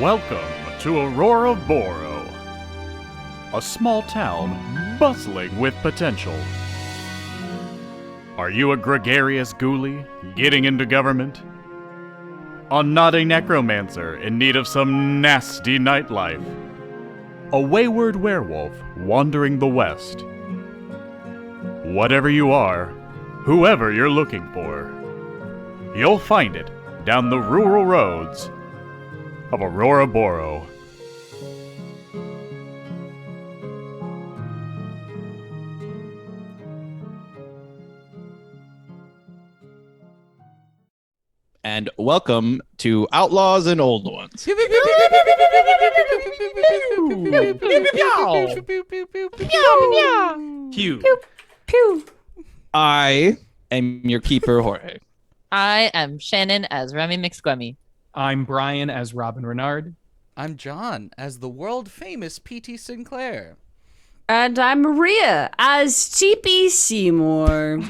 Welcome to Auroraboro, a small town bustling with potential. Are you a gregarious ghoulie getting into government? A naughty necromancer in need of some nasty nightlife? A wayward werewolf wandering the west? Whatever you are, whoever you're looking for, you'll find it down the rural roads of Auroraboro. And welcome to Outlaws and Old Ones. I am your keeper, Jorge. I am Shannon as Remy McSquemmy. I'm Brian as Robin Renard. I'm John as the world-famous P.T. Sinclair. And I'm Maria as TP Seymour.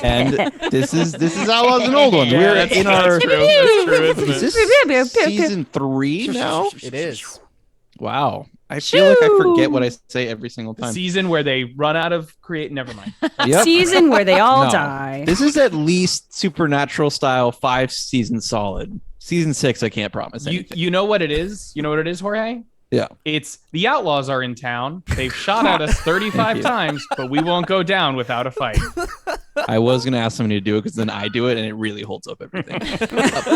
And this is Outlaws and Old Ones. We're in our is this season 3 now? It is. Wow. I feel like I forget what I say every single The time. season where they run out of never mind. Yep. Season where they all No. die. This is at least Supernatural style 5 seasons solid. Season 6, I can't promise anything. You know what it is? You know what it is, Jorge? Yeah. It's the Outlaws are in town. They've shot at us 35 times, but we won't go down without a fight. I was going to ask somebody to do it because then I do it and it really holds up everything.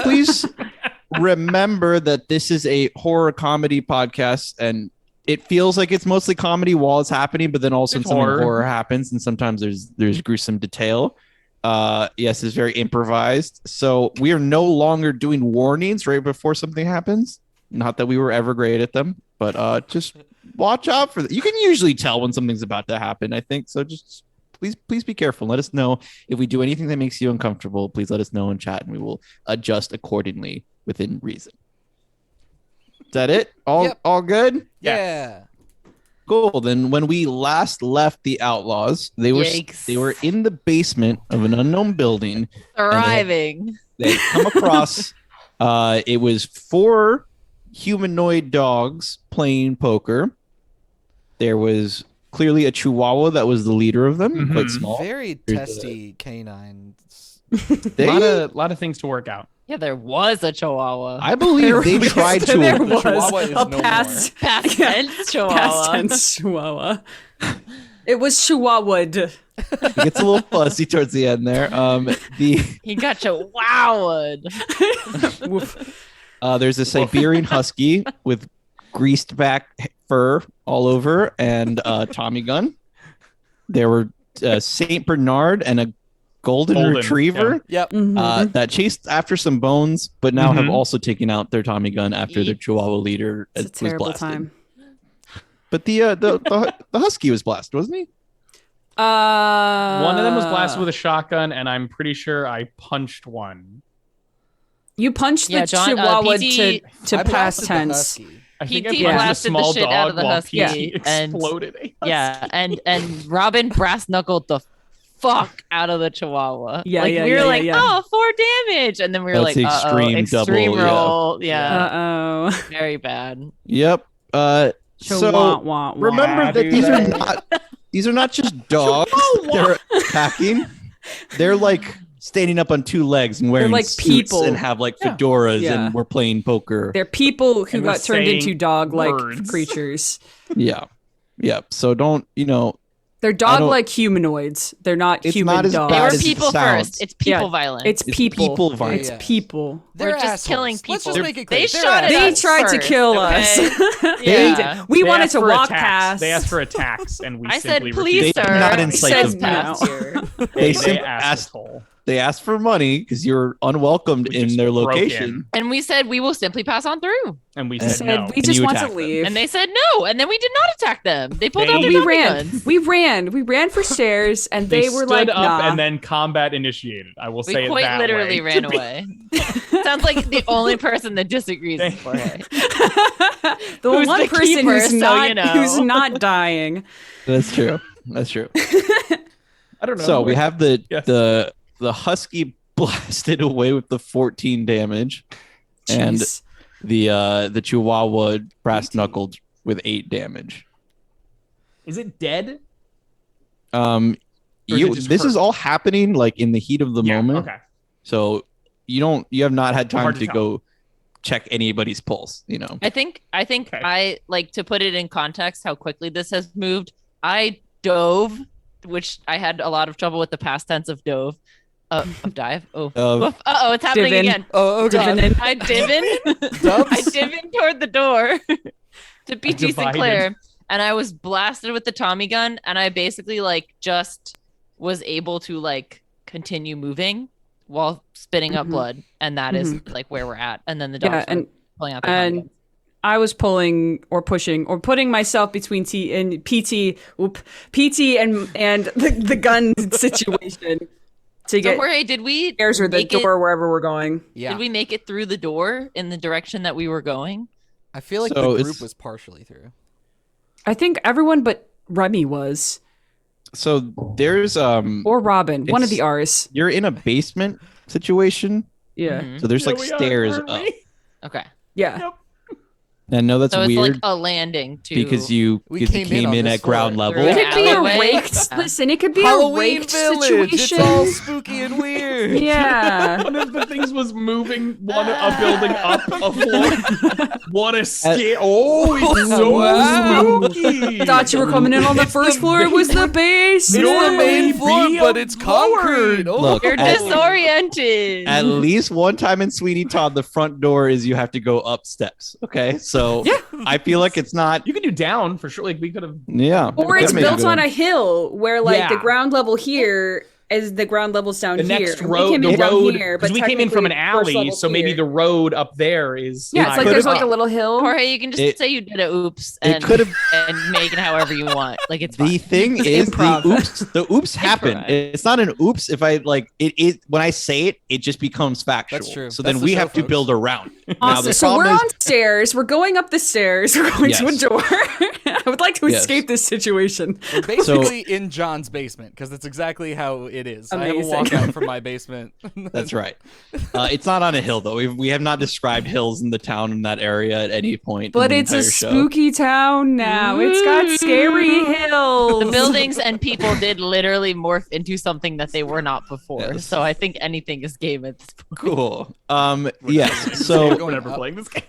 Please remember that this is a horror comedy podcast and it feels like it's mostly comedy while it's happening, but then also It's something horror. horror happens and sometimes there's gruesome detail. Yes, it's very improvised. So we are no longer doing warnings right before something happens. Not that we were ever great at them, but just watch out for that. You can usually tell when something's about to happen, I think. So just please be careful. Let us know if we do anything that makes you uncomfortable. Please let us know in chat and we will adjust accordingly within reason. Is that it? All good? Yeah. Cool. Then when we last left the Outlaws, they were in the basement of an unknown building. Thriving. They come across it was 4 humanoid dogs playing poker. There was clearly a chihuahua that was the leader of them, quite small. Very testy canines. A lot of things to work out. Yeah, there was a chihuahua. I believe they tried to. There The was Chihuahua is a no past, Past tense chihuahua. past tense chihuahua. It was chihuahua'd. It gets a little fuzzy towards the end there. He got chihuahua'd. There's a Siberian husky with greased back fur all over and Tommy gun. There were Saint Bernard and a golden retriever Yep. that chased after some bones, but now have also taken out their Tommy gun after their Chihuahua leader It's a was terrible blasted. time. But the husky was blasted, wasn't he? One of them was blasted with a shotgun, and I'm pretty sure I punched one. You punched the John, chihuahua PT to I past blasted the tense. husky. I think I PT punched a blasted the small shit out dog of the while husky, PT and- exploded a husky. Yeah, and Robin brass knuckled the fuck out of the chihuahua. Yeah, like yeah, we were yeah, like, yeah. oh, 4 damage, and then we were That's like, the extreme extreme double, roll. Yeah, Uh-oh. very bad. Yep. So Chihuahua. remember that these are not just dogs they're attacking. They're like standing up on 2 legs and wearing like suits people. and have like fedoras Yeah. and we're playing poker. They're people who And we're got turned into saying dog-like words. creatures. Yeah. So don't, They're dog-like humanoids. They're not It's human not as dogs. They bad were as it people sounds. first. It's people Yeah, violence. It's people. people violence. It's Yeah. people. They're just assholes. killing Let's people. just make it clear. They They're shot at They us assholes. tried to first, kill okay? us. Yeah. We They wanted asked to for walk attacks. past. They asked for attacks, and we I said, simply please, refused. They sir. did not He incite said them. Trespass no. here. They simply asked. asked- They asked for money because you're unwelcomed We in just their broke location. in. And we said, we will simply pass on through. And we They said no. we just you want to attacked them. leave. And they said no. And then we did not attack them. They pulled out their we Tommy ran. guns. We ran for stairs, and they were stood like, up nah. and then combat initiated. I will say We it quite that literally way. ran away. Sounds like the only person that disagrees with Jorge. the Who's one the person keeper, who's so not you know. who's not dying. That's true. That's true. I don't know. So we have Yes. the husky blasted away with the 14 damage. and Jeez. the Chihuahua brass knuckled with 8 damage. Is it dead? Or is it just this is all happening like in the heat of the moment. Okay. So you have not had time Hard to to tell. go check anybody's pulse, I think Okay. I like to put it in context how quickly this has moved. I dove, which I had a lot of trouble with the past tense of dove. Of dive. Oh. Uh-oh, it's happening Divin. again. Oh god. Divin. I divin. Dubs? I divin toward the door to PT Divided. Sinclair, and I was blasted with the Tommy gun, and I basically like just was able to like continue moving while spitting up blood, and that is like where we're at. And then the dogs were pulling out the Tommy guns. I was pulling or pushing or putting myself between PT and the gun situation to So get Jorge, did we stairs or the make it- door wherever we're going. Yeah. Did we make it through the door in the direction that we were going? I feel like So the it's- group was partially through. I think everyone but Remy was, So there's or Robin, one of It's- the R's. you're in a basement situation. Yeah, Mhm. So there's like we are, stairs aren't up. we? Okay. yeah. I know that's So it's weird like a landing to because you We because you came in came on in this at ground floor. level. Through It could be a alleyway. raked. Listen, it could be a Halloween raked Village. situation. It's all spooky and weird. Yeah. One of the things was moving a building up a floor. What a scare! Oh, it's so Wow. spooky. Thought you were coming in on the first floor. It was the base. It's the main Be floor, a but it's concrete. Oh, Look, You're at- disoriented. At least one time in Sweeney Todd, the front door is you have to go up steps. Okay, so I feel like it's not. You can do down for sure. Like we could have. Yeah, Or we it's could've made it built go. on a hill where like the Yeah. ground level here is the ground levels down The here. next And road, we came in the down road, here, but because we came in from an technically first alley, level's so maybe here. the road up there is. Yeah, it's like could've- there's like a little hill. Jorge, you can just It- say you did a oops it and could've- and make it however you want. Like it's The fine. thing Just is, improv. the oops happen. Improv. It's not an oops if I like it. When I say it, it just becomes factual. That's true. So That's then the we show, have to folks. build around. Now, Awesome. the So we're problem on stairs. We're going up the stairs. We're going to a Yes. door. I would like to Yes. escape this situation. We're basically in John's basement because that's exactly how it is. I have a Amazing. walkout from my basement. That's right. It's not on a hill though. We have not described hills in the town in that area at any point. But in the it's a entire show. spooky town now. It's got scary hills. The buildings and people did literally morph into something that they were not before. Yes. So I think anything is game at this point. Cool. Yes. So Going Never up. playing this game.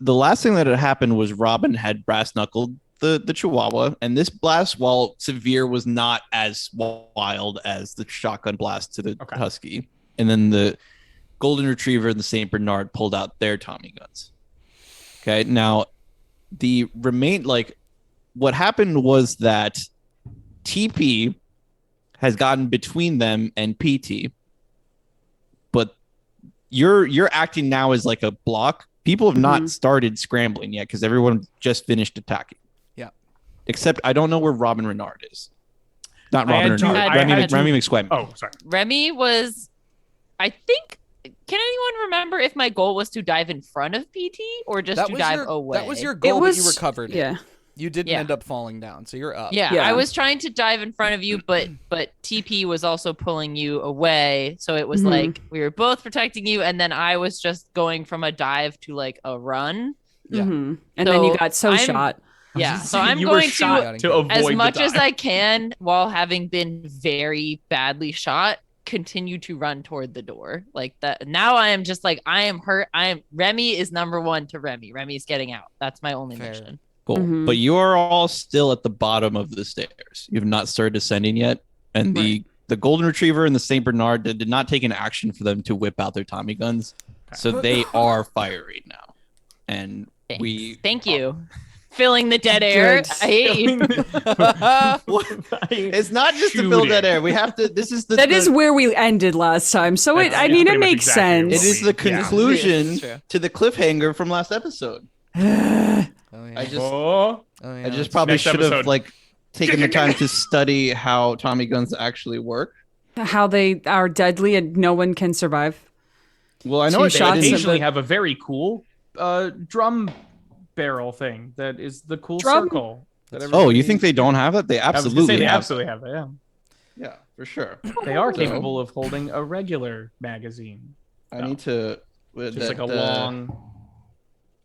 the last thing that had happened was Robin had brass knuckled the Chihuahua, and this blast, while severe, was not as wild as the shotgun blast to the Okay. Husky. And then the Golden Retriever and the Saint Bernard pulled out their Tommy guns. Okay, now what happened was that TP has gotten between them and PT, but you're acting now as like a block. People have not started scrambling yet because everyone just finished attacking. Yeah. Except I don't know where Robin Renard is. Not I Robin had to- Renard. I Remy, had to- Remy McSquemmy. Oh, sorry. Remy was, I think. Can anyone remember if my goal was to dive in front of PT or just That to was dive your away? that was your goal, but you recovered. it. Yeah. You didn't Yeah. end up falling down, so you're up. Yeah, Yeah. I was trying to dive in front of you, but TP was also pulling you away. So it was Mhm. like we were both protecting you, and then I was just going from a dive to like a run. Yeah. And then you So got so I'm- shot. Yeah, so I'm You were going to shot to avoid as the much as dive. I can while having been very badly shot continue to run toward the door like that. Now I am just like I am hurt. Remy is number one to Remy's getting out. That's my only Fair. mission. Cool. Mhm. But you are all still at the bottom of the stairs. You've not started descending yet. And the Golden Retriever and the Saint Bernard did not take an action for them to whip out their Tommy guns. So they are firing now. And Thanks. Thank you. Filling the dead air. Good. I hate you. it's not just to fill that air. We have to this is the That is where we ended last time. So That's- I yeah, mean, pretty it much makes exactly it sense. is the Yeah. conclusion That's true. to the cliffhanger from last episode. Oh, yeah. I just Oh, Oh, yeah. I just probably Next should have episode. like taken the time to study how Tommy guns actually work. How they are deadly and no one can survive. Well, I know Two it they shots of occasionally the- have a very cool drum barrel thing that is the cool Drum- circle. That Oh, everybody- you think they don't have it? They I was gonna say absolutely they have. absolutely have it. Yeah, Yeah, for sure. they are So- capable of holding a regular magazine. I need to With Just like a long.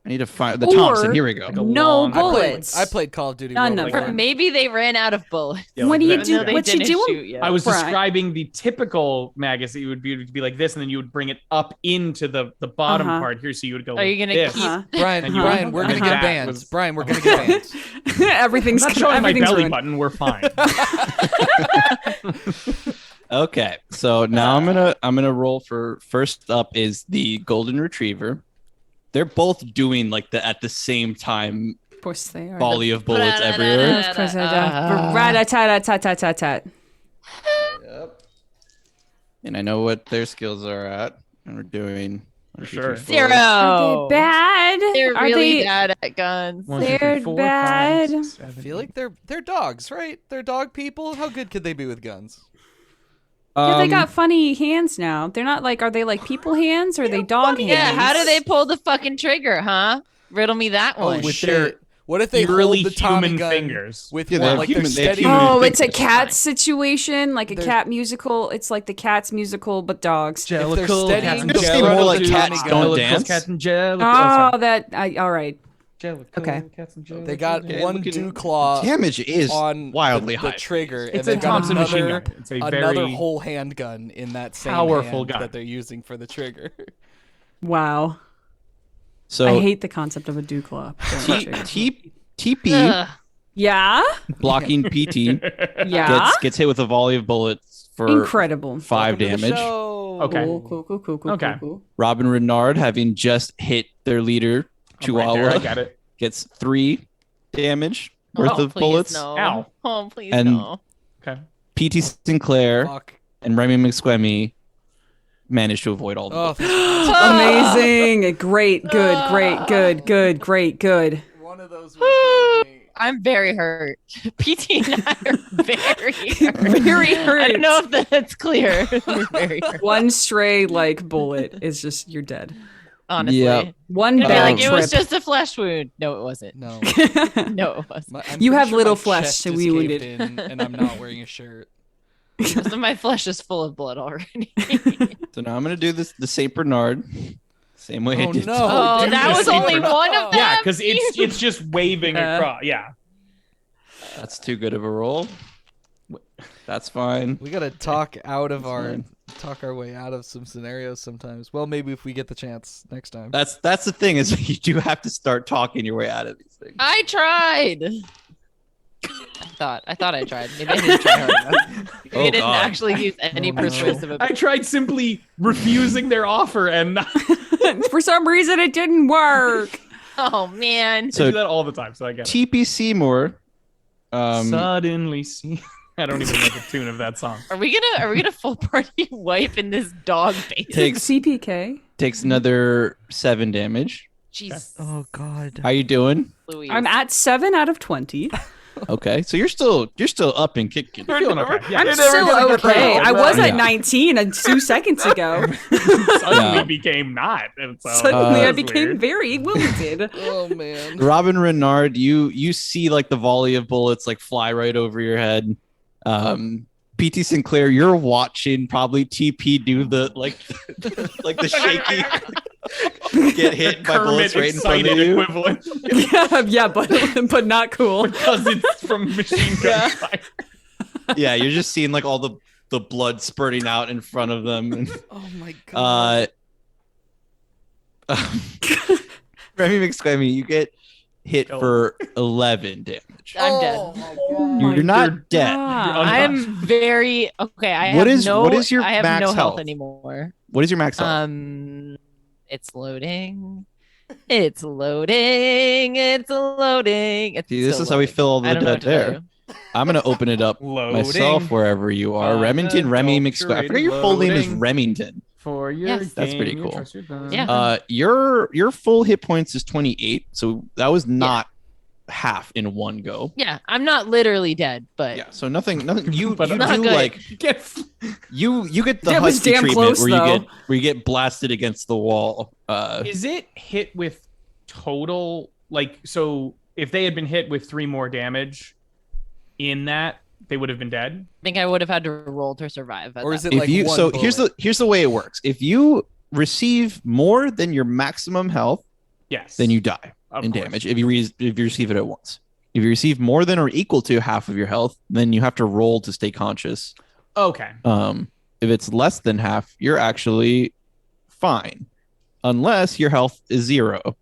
I need to find the Or- Thompson. Here we go. Like a No long- bullets. I played Call of Duty. None World of War them. One. Maybe they ran out of bullets. Yeah, What like do you that. do? No, they What you didn't doing? shoot yet. I was Brian. describing the typical magazine. It would be like this, and then you would bring it up into the bottom part here, so you would go. Are you like gonna this. keep? Brian, And you- Brian, we're gonna and get that banned. was- Brian, we're gonna get banned. Everything's I'm not showing my everything's belly ruined. button. We're fine. Okay, so now I'm gonna roll for first up is the golden retriever. They're both doing like at the same time Of course they are. volley of bullets everywhere. Of course they are. Rat-a-tat-tat-tat-tat-tat. Yep. And I know what their skills are at, and we're doing For sure. 0. Are they bad? They're Are really they... bad at guns. 1, 2, 3, They're 4, 5, bad. 6, 7, I feel like they're dogs, right? They're dog people. How good could they be with guns? Yeah, they got funny hands now. They're not like, are they like people hands or are they dog hands? Yeah, how do they pull the fucking trigger, huh? Riddle me that one. with shit. their What if they eerily hold the Tommy human gun fingers. with Yeah, one, they have like human- they're they have steady? human Oh, it's a fingers. cat situation, like a They're- cat musical. It's like the Cats musical, but dogs. If they're steadying the Just front seem more of like the cats Tommy don't gun, dance. Cats and Jellicle. All right. Okay. they got Okay, one looking- dew claw damage is on wildly the high. trigger, It's and a they got Thompson machine another, gun. It's a another very whole handgun in that same powerful hand gun. that they're using for the trigger. Wow. So I hate the concept of a dew claw. TP Ugh. Yeah? blocking PT Yeah? gets hit with a volley of bullets for Incredible. 5 Welcome to the damage. show. Okay. Cool. Okay. Robin Renard, having just hit their leader, I'm right there, Chihuahua, I got it. gets 3 damage worth Oh, of please, bullets. No. Ow. Oh, please And- no. Okay. PT Sinclair Fuck. and Remy McSquemmy managed to avoid all the Oh, bullets. Amazing. Great. Good. one of those. would kill me. I'm very hurt. PT and I are very hurt. Very hurt. I don't know if that's clear. We're very hurt, One stray bullet is just you're dead. honestly. Yep. One I'd be bad like, trip. it was just a flesh wound. No, it wasn't. No. No, it wasn't. I'm You pretty have sure little my flesh chest to just be caved wounded. in, and I'm not wearing a shirt. Most of my flesh is full of blood already. So now I'm going to do this the Saint Bernard. Same way I Oh, did. no. Oh, dude, that the was Saint only Bernard. one of them. Yeah, because it's just waving across. Yeah. That's too good of a roll. That's fine. We gotta talk out of fine. talk our way out of some scenarios sometimes. Well, maybe if we get the chance next time. That's the thing is you do have to start talking your way out of these things. I tried. I thought I tried. Maybe I didn't try hard enough. Maybe Oh, I didn't God. actually use any Oh, no. persuasive I ability. tried simply refusing their offer and not For some reason, it didn't work. Oh man. I So do that all the time, so I get it. TP Seymour. Suddenly see. I don't even know the tune of that song. Are we gonna full party wipe in this dog face? Takes CPK. takes another 7 damage. Jesus. Oh God. How you doing? Louise. I'm at 7 out of 20. Okay, so you're still up and kicking. You're feeling okay. Yeah, I'm you're still never gonna get okay. that. I was at Yeah. 19 2 seconds ago. Suddenly Yeah. became not. And so Suddenly, I that was became weird. very wounded. Oh man. Robin Renard, you see like the volley of bullets like fly right over your head. PT Sinclair, you're watching probably TP do the like the shaky get hit by bullets right in front of excited you. equivalent yeah, but not cool. because it's from machine gun fire. Yeah, you're just seeing like all the blood spurting out in front of them. And, Oh my God. Remy McSquemmy, you get hit Oh. for 11 damage. I'm dead. You're not dead. I'm very okay. I What have is- no. what is your I have max no health health? anymore. What is your max health? It's loading. It's loading. It's loading. It's See, this still is how we loading. fill all I the don't know dead what to tell there. you. I'm gonna open it up myself wherever you are. Remington, Remy McSquemmy. I forget your full name is Loading. Remington. For your Yes. That's pretty game, cool. you trust your gun. Yeah. Your full hit points is 28, so that was not half in one go. Yeah, I'm not literally dead, but Yeah, so nothing. You But you not do good. like Get you get the That was husky damn treatment close, though. where you get blasted against the wall. Is it hit with total like so if they had been hit with 3 more damage in that they would have been dead? I think I would have had to roll to survive. Or is it if like you one so bullet? here's the way it works. If you receive more than your maximum health, Yes. then you die Of in course. damage if you receive it at once. If you receive more than or equal to half of your health, then you have to roll to stay conscious. Okay. If it's less than half, you're actually fine, unless your health is 0,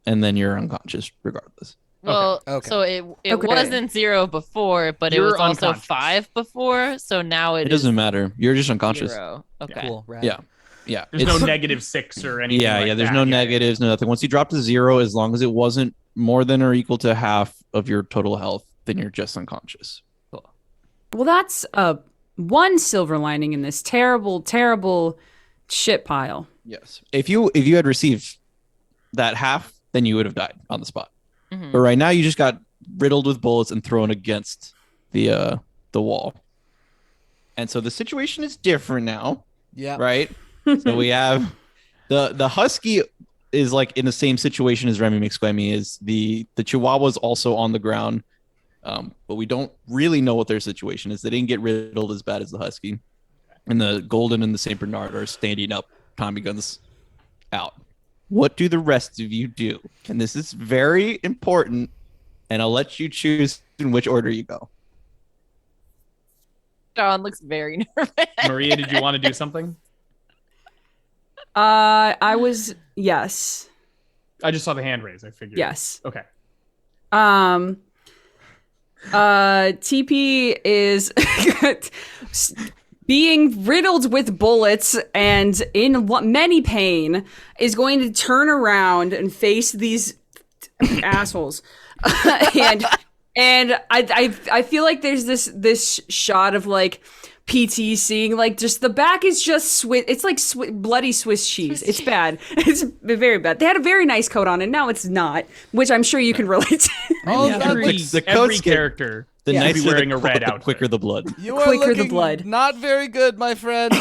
and then you're unconscious regardless. Well, Okay. so it Okay. wasn't 0 before, but it You're was also unconscious. 5 before. So now It is doesn't matter. You're just unconscious. 0. Okay. Cool. Rad. Yeah. There's no -6 or anything. Yeah, like there's that. no negatives, no nothing. Once you drop to 0, as long as it wasn't more than or equal to half of your total health, then you're just unconscious. Well, that's one silver lining in this terrible, terrible shit pile. Yes. If you had received that half, then you would have died on the spot. Mhm. But right now, you just got riddled with bullets and thrown against the wall. And so the situation is different now, Yeah. right? So we have the husky is like in the same situation as Remy McSquemmy is. The Chihuahua's also on the ground, but we don't really know what their situation is. They didn't get riddled as bad as the husky, and the Golden and the Saint Bernard are standing up, Tommy guns out. What do the rest of you do? And this is very important, and I'll let you choose in which order you go. John looks very nervous. Maria, did you want to do something? I was yes. I just saw the hand raise. I figured. Yes. Okay. TP is being riddled with bullets and in many pain is going to turn around and face these assholes. and I feel like there's this shot of like PT seeing like just the back is just it's like bloody Swiss cheese. It's bad. It's very bad. They had a very nice coat on and now it's not, which I'm sure you can relate to. Oh, Yeah. Every, The every coats get- character The Yeah. should be nicer wearing the a red coat, the outfit. quicker the blood. You are Quicker the looking blood. not very good, my friend.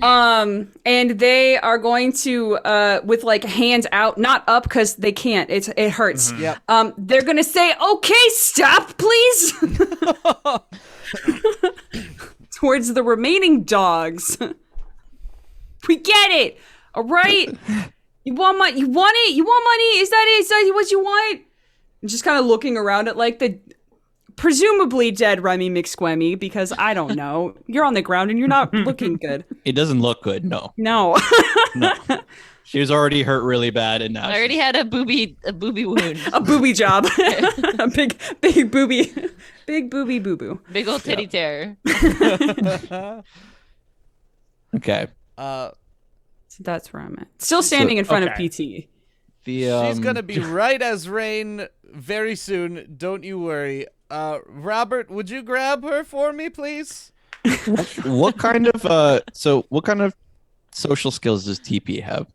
And they are going to with like hands out, not up because they can't. It hurts. Yep. They're gonna say, "Okay, stop, please," towards the remaining dogs. We get it. All right. You want money? You want it? You want money? Is that it? Is that what you want? And just kind of looking around at like the presumably dead Remy McSquemmy, because I don't know. You're on the ground and you're not looking good. It doesn't look good. No. No. No. She was already hurt really bad, and now I already had a booby wound. A booby job. A big booby. Big booby boo boo. Big old titty tear. Okay. So that's where I'm at. Still standing in front okay. of PT. She's gonna be right as rain very soon. Don't you worry. Robert, would you grab her for me, please? What kind of what kind of social skills does TP have?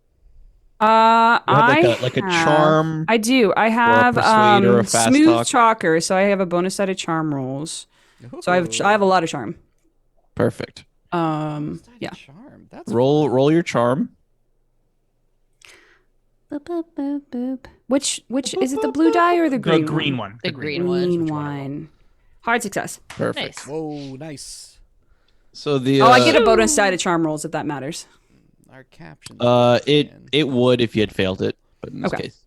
You have I like a have- charm. I do. I have persuade or a fast smooth talk? talker, so I have a bonus set of charm rolls. So I have a lot of charm. Perfect. Yeah. Charm. That's Roll your charm. Boop, boop, boop, boop. Which is it? The blue die or the green? The green one. The green one. Green Which one. Hard success. Perfect. Nice. Whoa, nice. So the I get a bonus die to charm rolls if that matters. Our captions. it would if you had failed it, but in this Okay. case,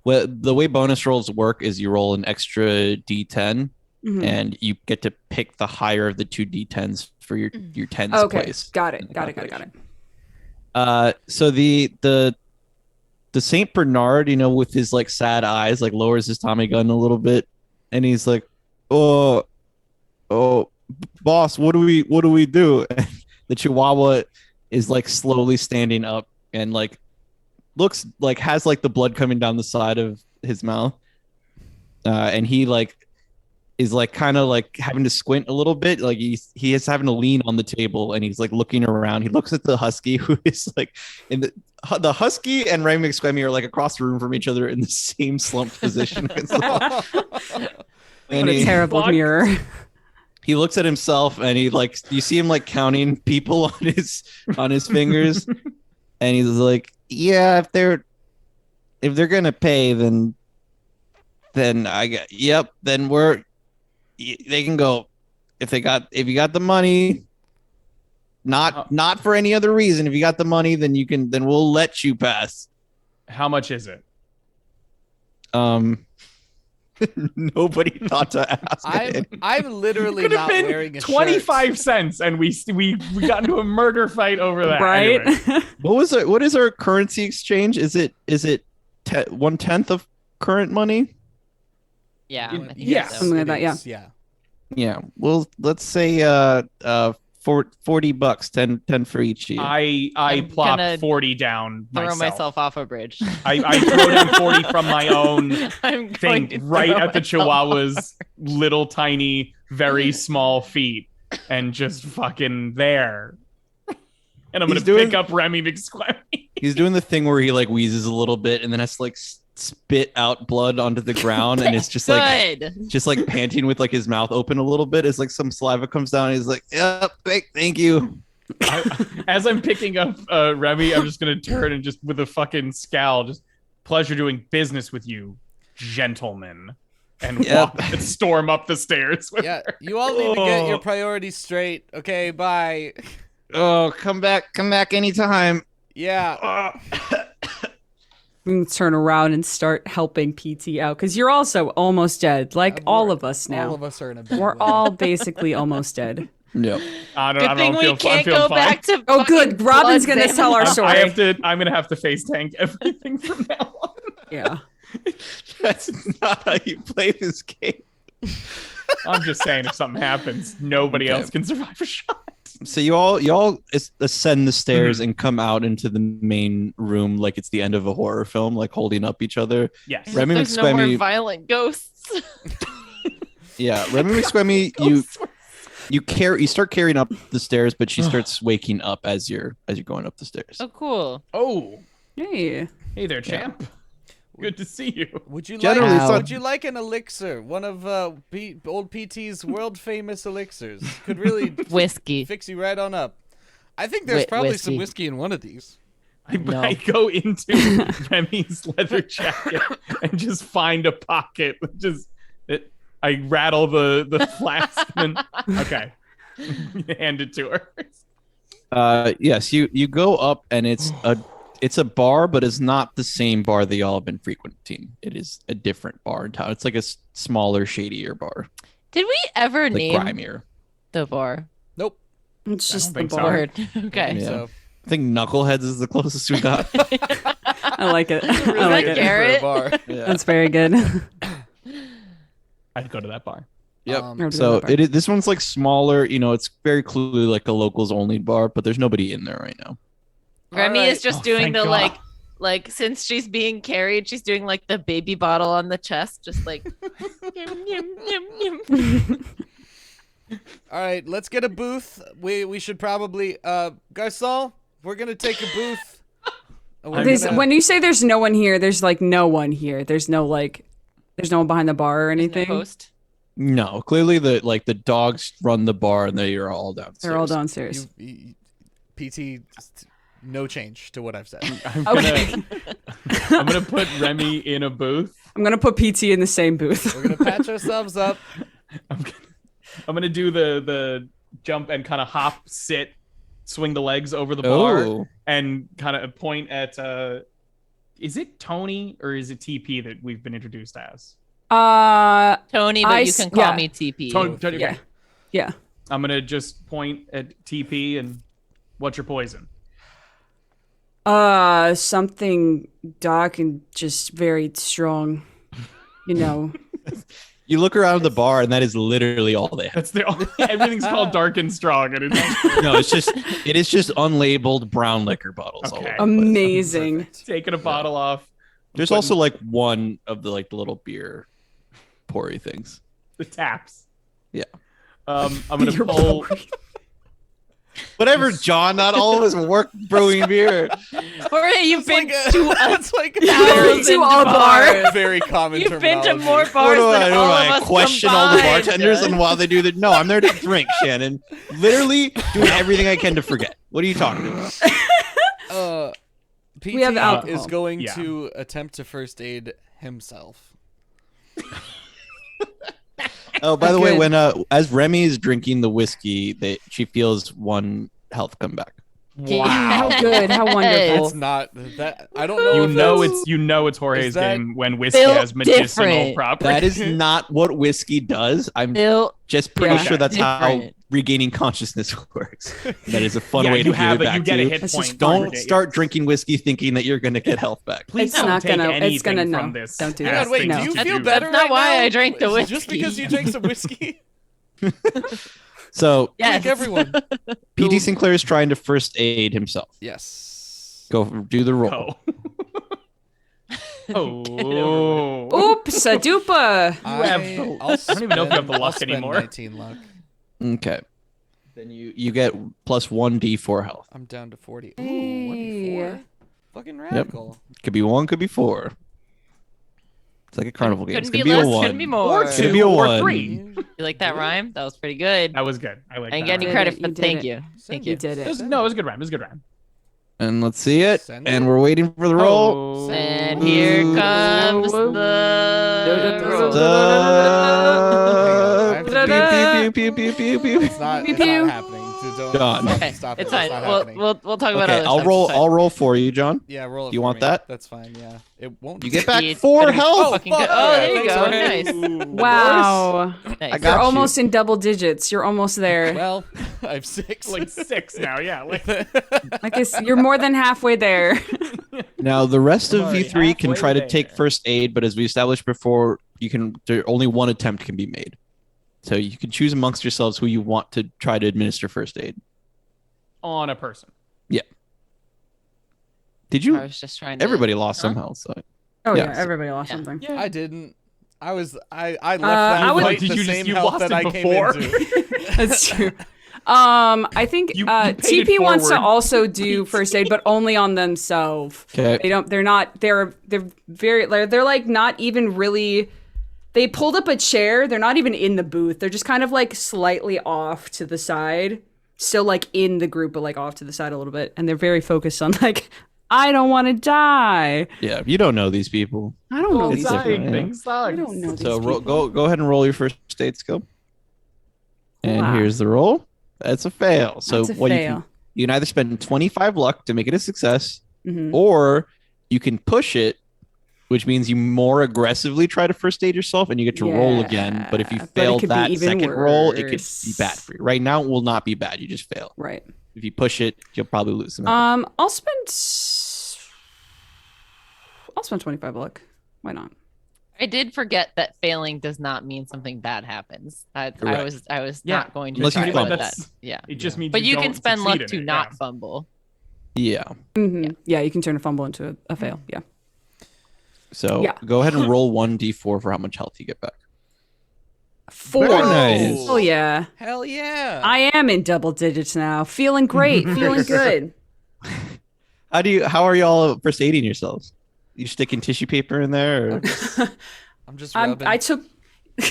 well, the way bonus rolls work is you roll an extra D10, Mhm. and you get to pick the higher of the two D10s for your tens Okay. place. Got in it. the Got it. calculation. So the Saint Bernard, with his like sad eyes, like lowers his Tommy gun a little bit, and he's like, "Oh, boss, what do we do?" The Chihuahua is like slowly standing up and like looks like has like the blood coming down the side of his mouth, and he like is like kind of like having to squint a little bit, like he is having to lean on the table, and he's like looking around. He looks at the husky, who is like in the husky and Remy McSquemmy are like across the room from each other in the same slumped position against the wall. What And a terrible Fuck. mirror. he looks at himself, and he like you see him like counting people on his fingers, and he's like, "Yeah, if they're gonna pay, then they can go. If you got the money, Not for any other reason. If you got the money, then we'll let you pass. How much is it? Nobody thought to ask. I'm literally Could have not wearing been a 25 shirt. cents, and we got into a murder fight over that. Right? Anyway. What is our currency exchange? Is it 1/10 of current money? Yeah. I think Yeah. so. Something like that, it yeah. is, yeah. Yeah. Well, let's say $40, 10 for each of you. I I'm plop gonna 40 down Throw myself. myself off a bridge. I throw down 40 from my own I'm thing going to right throw at the myself Chihuahua's little tiny, very small feet, and just fucking there. And I'm He's gonna doing- pick up Remy McSquemmy. He's doing the thing where he like wheezes a little bit and then has to like spit out blood onto the ground, and it's just like Good. panting with like his mouth open a little bit as like some saliva comes down. And he's like, "Yep, thank you." As I'm picking up Remy, I'm just gonna turn and just with a fucking scowl, just pleasure doing business with you, gentlemen, and Yep. walk and storm up the stairs. With Yeah, her. you all need to get your priorities straight. Okay, bye. Oh, come back anytime. Yeah. We can turn around and start helping PT out because you're also almost dead, like all of us now. All of us are in a bad We're way. all basically almost dead. Yep. Good thing we can't feel go fine. back to. Oh, good. fucking Robin's blood gonna tell our vampire. story. I'm gonna have to face tank everything from now on. Yeah. That's not how you play this game. I'm just saying, if something happens, nobody Okay. else can survive a shot. So you all ascend the stairs and come out into the main room like it's the end of a horror film, like holding up each other. Yes. Remy There's no more McSquemmy. violent ghosts. Yeah, Remy McSquemmy, you start carrying up the stairs, but she starts waking up as you're going up the stairs. Oh, cool. Oh, Hey. hey there, champ. Good to see you. Would you Generally, like? it's not- Would you like an elixir? One of old PT's world famous elixirs could really Whiskey. fix you right on up. I think there's probably some whiskey in one of these. No. I go into Remy's leather jacket and just find a pocket. I rattle the flask and okay, hand it to her. Yes, you go up and it's a bar, but it's not the same bar that y'all have been frequenting. It is a different bar in town. It's like a smaller, shadier bar, Did we ever like name grimier. the bar? Nope. It's just the think so. bar. Word. Okay. Yeah. So I think Knuckleheads is the closest we got. I like it. I really like good it. Garrett? for a bar. Yeah. That's very good. I'd go to that bar. Yep. So this one's like smaller. It's very clearly like a locals only bar, but there's nobody in there right now. Remy Alright. is just Oh, doing thank the God. like since she's being carried, she's doing like the baby bottle on the chest, just like. Yum, yum, yum, yum. All right, let's get a booth. We should probably Garcon, we're gonna take a booth. And we're gonna- When you say there's no one here, there's like no one here. There's no one behind the bar or No anything. host. No, clearly the dogs run the bar and they are all downstairs. They're all downstairs. PT, no change to what I've said. I'm gonna put Remy in a booth. I'm gonna put PT in the same booth. We're gonna patch ourselves up. I'm gonna do the jump and kind of hop, sit, swing the legs over the bar, Oh, and kind of point at. Is it Tony or is it TP that we've been introduced as? Tony, but you can call yeah. me TP. Tony, Yeah. Yeah. I'm gonna just point at TP and what's your poison? Something dark and just very strong. you look around the bar and that is literally all they have. That's everything's called dark and strong, and it's No, it is just unlabeled brown liquor bottles. all Okay. over the place. Amazing. taking a bottle off. There's also like one of the like the little beer poury things. the taps. Yeah. I'm gonna You're pull. Whatever, John. Not all of us work brewing beer. Jorge, you've been It's to it's like a thousands To a bar. very common You've been to terminology. more bars than all of us question all the combined. bartenders and while they do that? No, I'm there to drink, Shannon. Literally doing everything I can to forget. What are you talking about? PT We have alcohol. is going Yeah. to attempt to first aid himself. Oh, by the way, Good. when as Remy is drinking the whiskey, she feels one health come back. How good, how wonderful. It's not that. I don't know. You know it's Jorge's Is that game when whiskey built has medicinal different? properties. That is not what whiskey does. I'm Built just pretty Yeah. sure that's how different. regaining consciousness works. That is a fun Yeah, way to you give have it back you get to a you. hit It's point. just Don't start drinking whiskey thinking that you're going to get health back. Please It's don't not take gonna- anything it's gonna from no. this. Don't do Hang that. on, wait. No. Do you That's feel not better why right now? I drank the Just whiskey. because you drank some whiskey? So Yes. Drink everyone. PD Sinclair is trying to first aid himself. Yes. Go do the roll. Oh. Oops, a dupa. I don't even know if you have the luck anymore. 19 luck. Okay. Then you get plus 1d4 health. I'm down to 40. Ooh, Hey. 1d4. Fucking radical. Could be 1, could be 4. It's like a carnival game. It's Couldn't gonna be be less, a 1. couldn't be more. Could be a Or 1. 3. You like that rhyme? That was pretty good. That was good. I like I didn't that. get any Did credit it, for you did thank it. you. Thank You you. did it. No, it was a good rhyme. It was a good rhyme. And let's see it. Send And it. we're waiting for the roll. Oh. And here comes the roll. Pew, pew, pew, pew, pew, pew. It's not Pew, pew. happening. Don't Done. Okay, stop it. it's fine. not We'll, happening. we'll talk about Okay, other I'll stuff. roll. It's fine. I'll roll for you, John. Yeah, roll it. You for want me. that? That's fine. Yeah, it won't. You get back It's 4 better be health. fucking fuck good. Oh, yeah, there you thanks, go. Jorge. Nice. Wow. Nice. I got You're you. almost in double digits. You're almost there. Well, I have 6. Like 6 now. Yeah. Like, I guess you're more than halfway there. Now the rest I'm of already you three can halfway try to there. take first aid, but as we established before, only one attempt can be made. So you can choose amongst yourselves who you want to try to administer first aid. on a person. Did I you? was just trying to. Everybody lost Huh? some health. So Oh Yeah, yeah, so- everybody lost Yeah. something. I didn't. I left that I would- fight Did the you just- same you health lost that it I before? came into. That's true. I think You paid TP it wants to forward. also do first aid, but only on themselves. okay. They don't. They're not. They're very. They're like not even really. They pulled up a chair. They're not even in the booth. They're just kind of like slightly off to the side, still like in the group, but like off to the side a little bit. And they're very focused on like, I don't want to die. Yeah, you don't know these people. I don't know It's these different, people. yeah. Things I sucks. don't know these So people. go ahead and roll your first aid skill. And Wow. here's the roll. That's a fail. So That's a what fail. you can either spend 25 luck to make it a success, Mhm. or you can push it, which means you more aggressively try to first aid yourself and you get to roll again. But if you Yeah, but it fail could be that even second roll, it could be worse. bad for you. Right now, it will not be bad. You just fail. Right. If you push it, you'll probably lose some. health. I'll spend 25 luck. Why not? I did forget that failing does not mean something bad happens. I Correct. was Yeah. not going to Unless you try fumble. with that. Yeah. It just means But you can don't spend luck succeed to in it, not yeah. fumble. Yeah. Yeah, you can turn a fumble into a fail. Yeah. So Yeah. go ahead and roll 1d4 for how much health you get back. 4. Very nice. Oh yeah. Hell yeah. I am in double digits now. Feeling great. Feeling good. How are y'all first aiding yourselves? You sticking tissue paper in there? Or? I'm just rubbing. I took.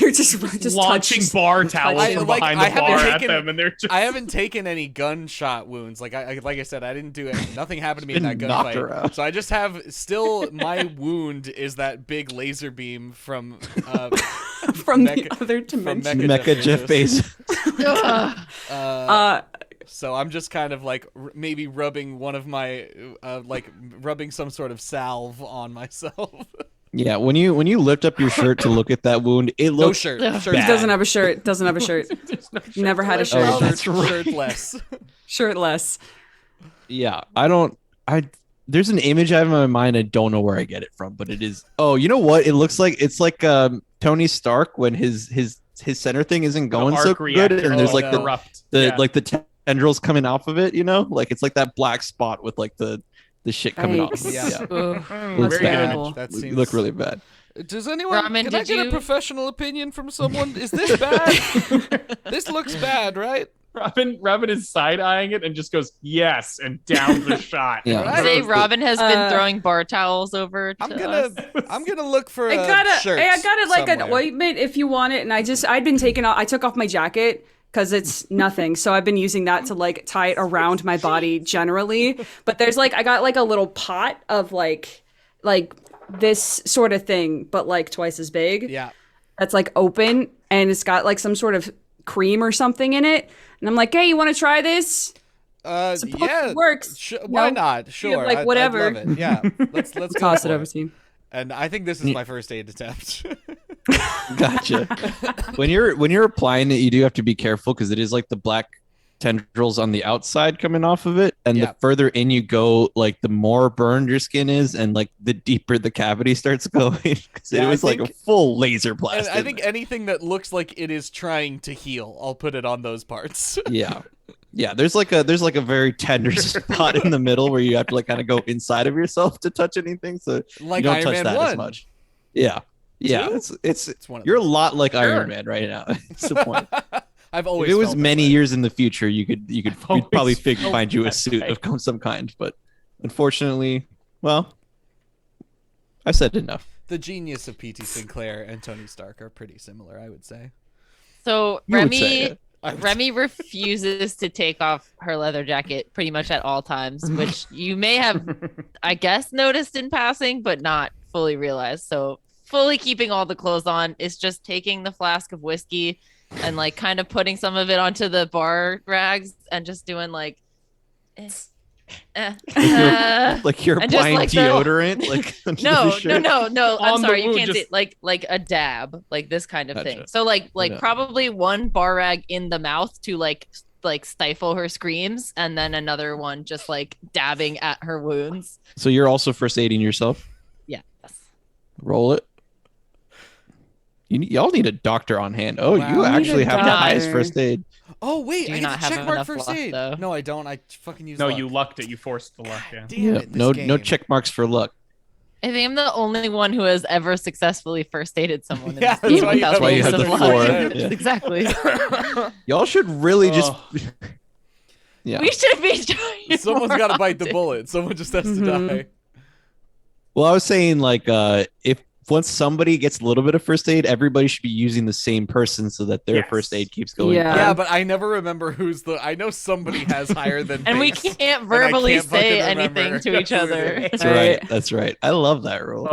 You're just launching touched- bar towels I- from like, behind I the haven't bar at taken- them, and they're just. I haven't taken any gunshot wounds. Like I said, I didn't do it. Nothing happened to me in that Been knocked gunfight. around. So I just have still my wound is that big laser beam from from the Mecha- other from dimension. Mecha Jeff Bezos. So I'm just kind of like maybe rubbing one of my rubbing some sort of salve on myself. Yeah, when you lift up your shirt to look at that wound, it No looks shirt. He Shirt. doesn't have a shirt. Doesn't have a shirt. Never had a shirt. Oh, that's right. Shirtless. Shirtless. Yeah, there's an image I have in my mind. I don't know where I get it from, but it is. Oh, you know what? It looks like it's like Tony Stark when his center thing isn't going so good, and there's like the tendrils coming off of it. You know, like it's like that black spot with like the shit coming off. Of it. Yeah. Yeah, Ugh. looks That's bad. terrible. That You seems look really bad. Does anyone? Ramen, can I did get a you- professional opinion from someone? Is this bad? This looks bad, right? Robin is side eyeing it and just goes yes and down the shot. Yeah. Right. Say Robin has been Uh, throwing bar towels over to I'm gonna look for I got it. shirt. I got it like an somewhere. ointment if you want it, and I'd been taking off. I took off my jacket because it's nothing, so I've been using that to like tie it around my body generally. But there's like I got like a little pot of like this sort of thing, but like twice as big. Yeah. That's like open, and it's got like some sort of cream or something in it. And I'm like, hey, you want to try this? Yeah, works. Why No? not? Sure, like, whatever. I'd love it. Yeah, let's go Toss it for over to you. And I think this is my first aid attempt. Gotcha. When you're applying it, you do have to be careful because it is like the black tendrils on the outside coming off of it, and Yeah. the further in you go, like the more burned your skin is, and like the deeper the cavity starts going. Because Yeah, it was like a full laser And blast. I in think there. anything that looks like it is trying to heal, I'll put it on those parts. Yeah. There's like a very tender spot in the middle where you have to like kind of go inside of yourself to touch anything, so Like you don't Iron touch Man that 1. as much. Yeah. Yeah. Two? It's It's one of you're a those. lot like Sure. Iron Man right now. It's the point. I've always If it was felt that many way. years in the future, you could always probably felt find you a that suit way. of some kind. But unfortunately, well, I said enough. The genius of P.T. Sinclair and Tony Stark are pretty similar, I would say. So You would say Remy it. Remy refuses to take off her leather jacket pretty much at all times, which you may have, I guess, noticed in passing, but not fully realized. So fully keeping all the clothes on is just taking the flask of whiskey and like kind of putting some of it onto the bar rags and just doing like, Like you're and just, applying like, the- deodorant, like under the no, shirt? no. I'm On the sorry, you wound, can't just- say like a dab, like this kind of thing. Gotcha. So like Yeah. probably one bar rag in the mouth to like stifle her screams, and then another one just like dabbing at her wounds. So you're also first aiding yourself. Yes. Roll it. Y'all need a doctor on hand. Oh, Wow. you We actually need a have the highest doctor. first aid. Oh, wait, Do I you get not to have check mark enough first luck, aid. though? No, I don't. I fucking use No, luck. you lucked it. You forced the luck. God Yeah. damn Yeah, it, this no game. check marks for luck. I think I'm the only one who has ever successfully first aided someone in Yeah, this that's game why you without have why you rolling have some the luck. four. Yeah. Exactly. Y'all should really just. Oh. Yeah. We should be trying. Someone's more got to bite the often. bullet. Someone just has to Mhm. die. Well, I was saying like if once somebody gets a little bit of first aid, everybody should be using the same person so that their Yes. first aid keeps going. Yeah. up. Yeah, but I never remember who's the. I know somebody has higher than. And we base, can't I verbally can't fucking say remember anything to who each it other. is. That's Right. right. That's right. I love that rule.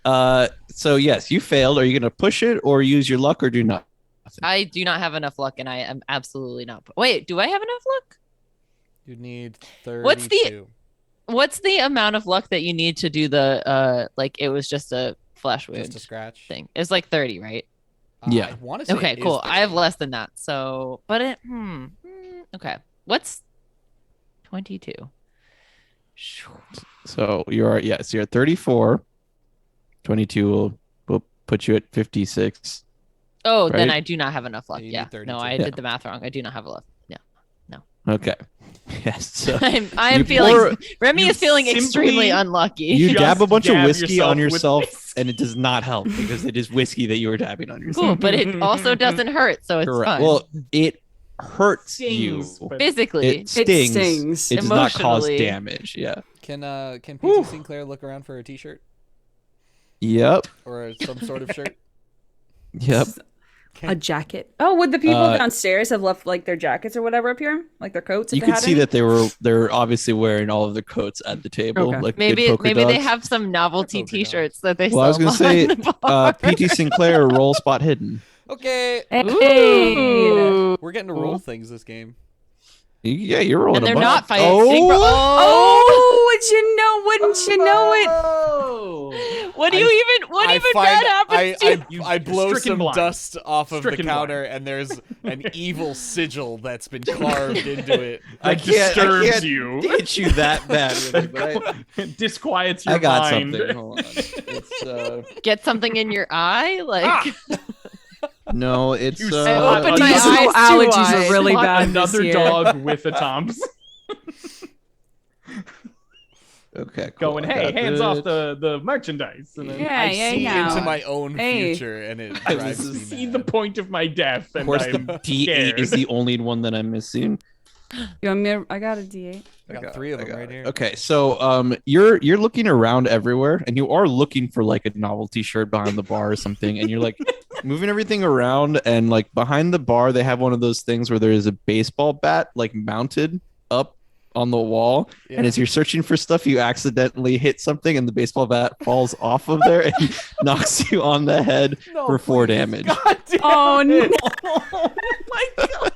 Oh. So yes, you failed. Are you gonna push it or use your luck or do not? I do not have enough luck, and I am absolutely not. Wait, do I have enough luck? You need 32. What's the amount of luck that you need to do the like it was just a flesh wound Just a scratch? thing? It's like 30, right? Yeah. I want to say Okay, it is cool. I have 30. less than that. So, but it okay. What's 22? So you're you're at 34. 22 will put you at 56. Oh, then Right? I do not have enough luck. You need Yeah. 32. No, I Yeah. did the math wrong. I do not have enough. Yeah. Okay. Yes. So I am you feeling pour- Remy you is feeling simply- extremely unlucky. you Just dab a bunch of dab whiskey on yourself with yourself, and it does not help because it is whiskey that you are dabbing on yourself. Cool, but it also doesn't hurt, so it's Correct. fine. Well, it hurts you. Stings, but- physically. It stings. stings. It does not cause Emotionally. damage. Yeah. Can P.T. Sinclair look around for a T-shirt Yep. or some sort of shirt? Yep. A jacket. Oh, would the people Uh, downstairs have left like their jackets or whatever up here, like their coats? If You they could had see any? that they're obviously wearing all of their coats at the table, Okay. like good maybe poker maybe they dogs. have some novelty Poker dogs. T-shirts that they Well, I was sell gonna say, behind the bar. P.T. Sinclair roll spot hidden. Okay, Hey. Ooh. we're getting to roll things this game. Yeah, you're rolling. And a they're bunch. not fighting. Oh, Oh, would you know? Wouldn't you know it? What do you even? What I even find- bad happens to? You- I blow stricken some blind. dust off of Stricken the counter, and there's an evil sigil that's been carved into it. I That can't- disturbs can't you. hit you that bad with it, but It disquiets your I got mind. something. Hold on. It's Get something in your eye, like no, it's You I opened my Seasonal eyes too allergies wide. are really Spot bad. Another this year. dog with a Tom's okay. Cool. going, I hey, got hands it. off the merchandise. And then Yeah, I yeah, see yeah. into my own Hey. future, and it I drives was me see mad. the point of my death, Of and course, I'm the D8 scared. is the only one that I'm missing. You want me to- I got a D8. I got 3 of them right here. Okay, so you're looking around everywhere, and you are looking for like a novelty shirt behind the bar or something, and you're like moving everything around, and like behind the bar they have one of those things where there is a baseball bat like mounted up on the wall, Yeah. and as you're searching for stuff, you accidentally hit something, and the baseball bat falls off of there and knocks you on the head No, for 4 please. damage. God damn Oh it. no! oh my god,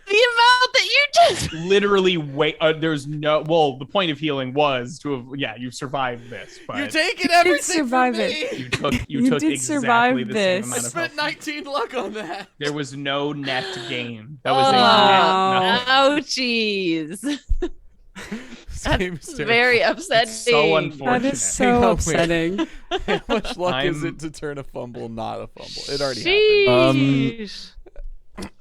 the amount that you just literally wait. There's no. Well, the point of healing was to have. Yeah, you survived this. But You're taking everything survive from it. me. you took You took did exactly survive the this. same I amount of spent health. 19 luck on that. There was no net gain. That was a net. Oh, ouchies. That's very upsetting. It's so unfortunate. That is Hang on, so wait. upsetting. How much luck is I'm- it to turn a fumble not a fumble? It already happened. Sheesh.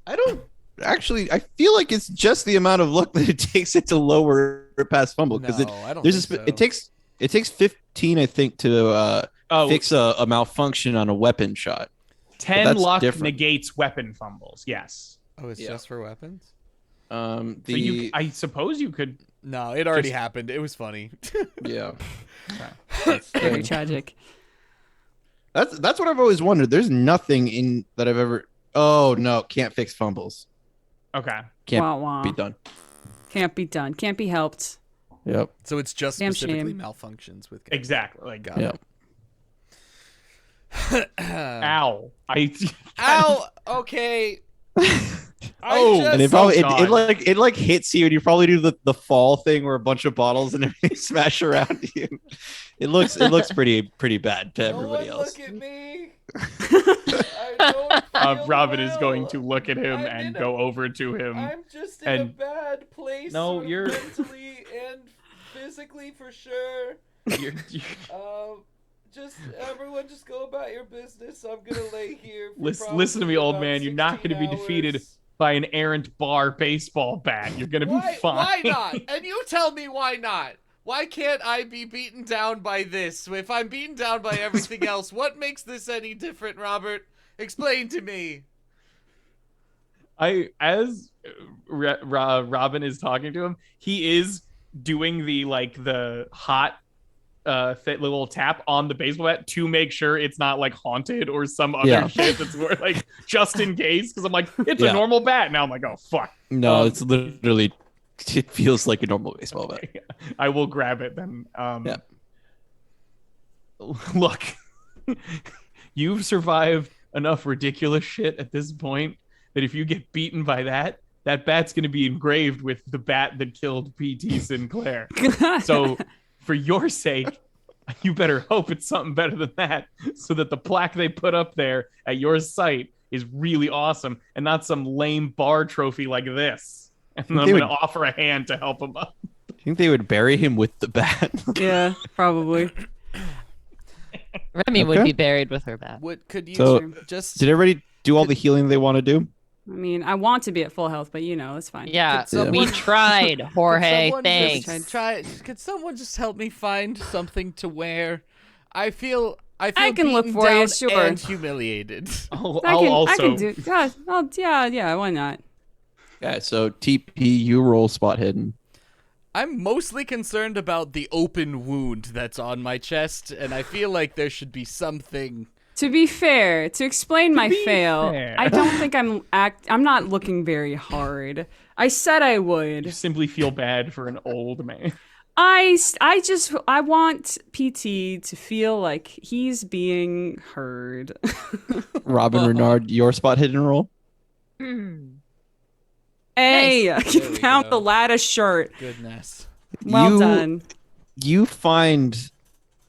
I don't actually. I feel like it's just the amount of luck that it takes it to lower it past fumble because No, I don't there's think it takes 15, I think, to Oh, fix a malfunction on a weapon shot. 10 that's luck different. negates weapon fumbles. Yes. Oh, it's Yeah. just for weapons? So I suppose you could. No, it already Just- happened. It was funny. yeah. Very tragic. That's what I've always wondered. There's nothing in that I've ever. Oh no, can't fix fumbles. Okay. Can't Wah, wah. be done. Can't be done. Can't be helped. Yep. So it's just Damn specifically shame. malfunctions with Exactly. Like, Got Yep. it. ow. Ow! Okay. Oh, And it Oh, probably God. it like hits you, and you probably do the fall thing where a bunch of bottles and everything smash around you. It looks pretty bad to everybody else. Look at me. I don't feel Robin is well. going to look at him I'm and in a- go over to him. I'm just in a and- bad place. No, sort of you're- mentally and physically for sure. You're- Just everyone, just go about your business. I'm gonna lay here. For Listen to me, probably old about man. You're not 16 going to be defeated hours. by an errant bar baseball bat. You're going to be Why? fine. Why not? And you tell me why not? Why can't I be beaten down by this? If I'm beaten down by everything else, what makes this any different, Robert? Explain to me. As Robin is talking to him, he is doing the hot little tap on the baseball bat to make sure it's not like haunted or some other Yeah. shit that's more like just in case. Because I'm like, it's Yeah. a normal bat. Now I'm like, oh fuck. No, it's literally. It feels like a normal baseball bat. I will grab it then. Yeah. Look, you've survived enough ridiculous shit at this point that if you get beaten by that bat's going to be engraved with the bat that killed P.T. Sinclair. So for your sake, you better hope it's something better than that so that the plaque they put up there at your site is really awesome and not some lame bar trophy like this. And then I'm They going to would- offer a hand to help him up. I think they would bury him with the bat. Yeah, probably. Remy would Okay. be buried with her bat. What could you So- just? Did everybody do all the healing they want to do? I mean, I want to be at full health, but it's fine. Yeah, Could someone- we tried, Jorge. Could someone Thanks. just try? Could someone just help me find something to wear? I feel I can look beaten for you, down sure. and humiliated. I'll I also can do. Yeah, why not? Yeah. So TP, you roll spot hidden. I'm mostly concerned about the open wound that's on my chest, and I feel like there should be something. To be fair, to explain my fail, fair. I don't think I'm not looking very hard. I said I You would. simply feel bad for an old man. I want PT to feel like he's being heard. Robin Renard, your spot hidden roll. Hey, I There can we count go. the lattice shirt. Goodness. Well You- done. You find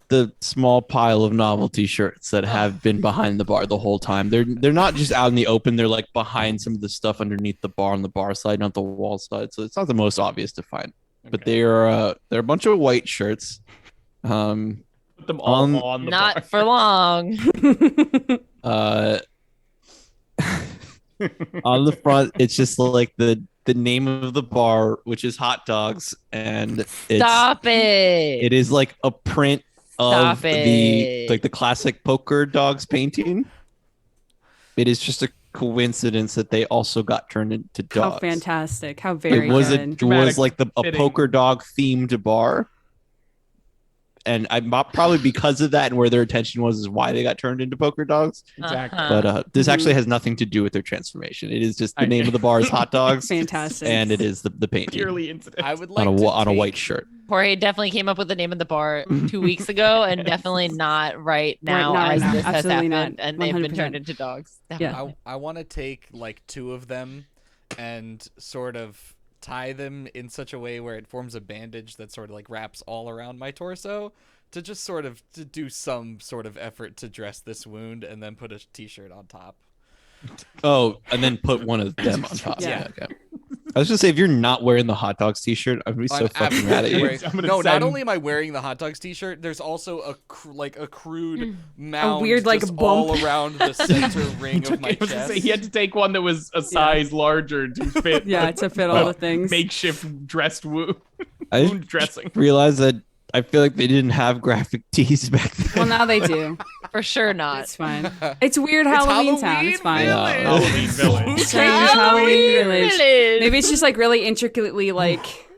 the small pile of novelty shirts that have been behind the bar the whole time. They're not just out in the open. They're like behind some of the stuff underneath the bar on the bar side, not the wall side. So it's not the most obvious to find. But they're a bunch of white shirts. Put them all On- on the Not bar. for long. On the front, it's just like the name of the bar, which is Hot Dogs, and it's Stop it. it is like a print of Stop the it. the classic poker dogs painting. It is just a coincidence that they also got turned into dogs. How fantastic. How very It was good. it was Dramatic like a fitting. poker dog themed bar. And I'm probably because of that and where their attention was is why they got turned into poker dogs. Exactly. Uh-huh. But this Mhm. actually has nothing to do with their transformation. It is just the I- name of the bar is Hot Dogs, Fantastic. and it is the painting Purely incident. I would like on to a take- white shirt. Jorge definitely came up with the name of the bar 2 weeks ago, and definitely not right now now, as right now. this has Absolutely happened, not. and they've been 100%. turned into dogs. Yeah. Definitely. I want to take like 2 of them and sort of tie them in such a way where it forms a bandage that sort of like wraps all around my torso to just sort of to do some sort of effort to dress this wound and then put a t-shirt on top. Oh, and then put one of them on top. Yeah. Okay. I was gonna say, if you're not wearing the hot dogs t-shirt, I'd be so I'm fucking mad at absolutely you. wearing- I'm gonna No, not send- only am I wearing the hot dogs t-shirt, there's also a crude mound weird, like, just bump. all around the center ring of my I was gonna chest. say, he had to take one that was a size larger to fit. Yeah, to fit all the things. Makeshift dressed wound I dressing. realized that I feel like they didn't have graphic tees back then. Well, now they do. For sure not. It's fine. It's weird Halloween town. It's fine. Yeah. Halloween Village. Strange Halloween village. Maybe it's just like really intricately like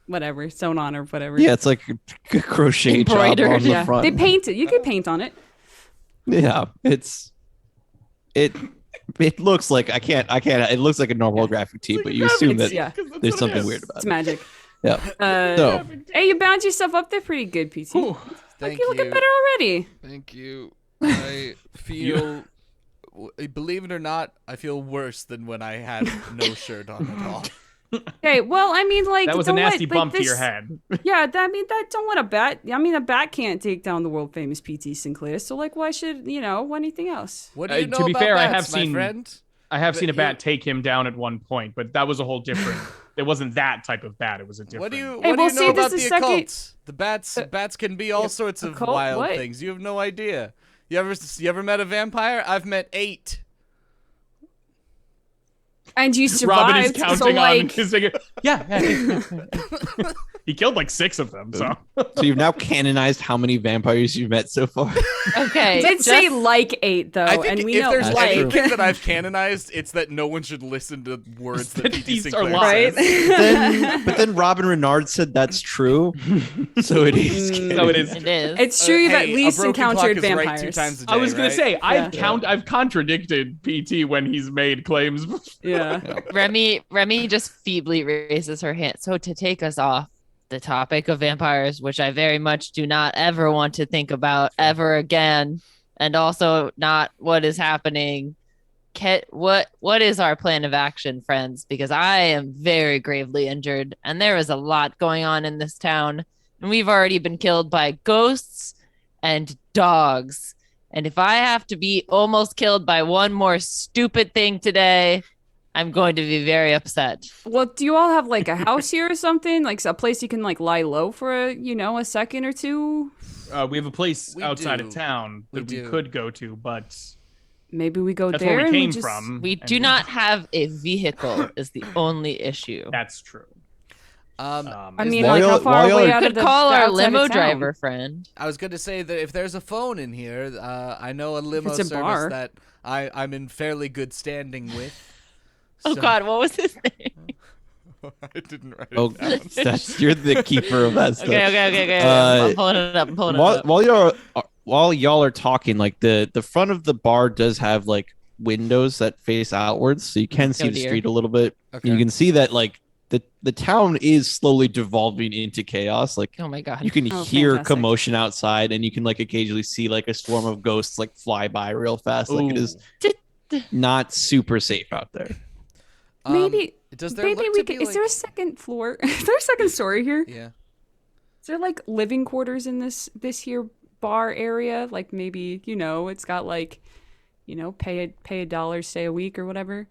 whatever sewn on or whatever. Yeah, it's like a crochet job Embroidered, on the Yeah. front. They paint it. You could paint on it. Yeah, it looks like I can't. It looks like a normal graphic tee, but you assume that Yeah. there's something weird about It's it. magic. Yeah. So Hey, you bound yourself up there pretty good, PT. Thank You're looking you. better already. Thank you. I feel, believe it or not, I feel worse than when I had no shirt on at all. Okay, well, I mean, like That was a don't nasty let, like, bump to your this- head. Yeah, don't let a bat. I mean, a bat can't take down the world famous PT Sinclair. So, like, why should anything else? What do you know to be about fair, I bats, have my seen- friend? I have But seen a you- bat take him down at one point, but that was a whole different. It wasn't that type of bat. It was a different. What do you Hey, what do we'll you know see, this about the is second- occult? The bats can be all sorts of occult? wild What? things. You have no idea. You ever met a vampire? I've met 8. And you Robin is survived. counting So, on like, his finger. Yeah. He killed like 6 of them. So you've now canonized how many vampires you've met so far. Okay. did say just- like 8 though, I think and we if know there's That's true. anything that I've canonized, it's that no one should listen to words that P.T. These are Sinclair lies. says. But then Robin Renard said that's true, so it is. so it is. It is. It's true you've Hey, at least a broken clock encountered is right vampires. 2 times a day, I was gonna right? say Yeah. I've contradicted PT when he's made claims. Yeah. Remy just feebly raises her hand. So to take us off the topic of vampires, which I very much do not ever want to think about ever again, and also not what is happening. What is our plan of action, friends? Because I am very gravely injured, and there is a lot going on in this town, and we've already been killed by ghosts and dogs. And if I have to be almost killed by one more stupid thing today, I'm going to be very upset. Well, do you all have like a house here or something? Like a place you can like lie low for a second or two? We have a place We outside do. of town We that we do. could go to, but Maybe we go that's there where we and came just... from. We and do not have a vehicle is the only issue. That's true. I Is mean, While like how y'all- far while are y'all we are- out We of could the call our outside of limo town? driver friend. I was going to say that if there's a phone in here, I know a limo it's a service bar. that I'm in fairly good standing with. Oh So- God, what was his name? I didn't write it Oh, down. that's you're the keeper of that stuff. Okay. Uh, I'm pulling it up. I'm pulling it up. While y'all are talking, like the front of the bar does have like windows that face outwards, so you can see Oh, the dear. street a little bit. Okay. You can see that like the town is slowly devolving into chaos. Like Oh my God. you can Oh, hear fantastic. commotion outside, and you can like occasionally see like a swarm of ghosts like fly by real fast. Like it is not super safe out there. Maybe Does there maybe look we to be could. Is there a like- second floor? Is there a second story here? Yeah. Is there like living quarters in this here bar area? Like maybe it's got like pay a dollar, stay a week or whatever.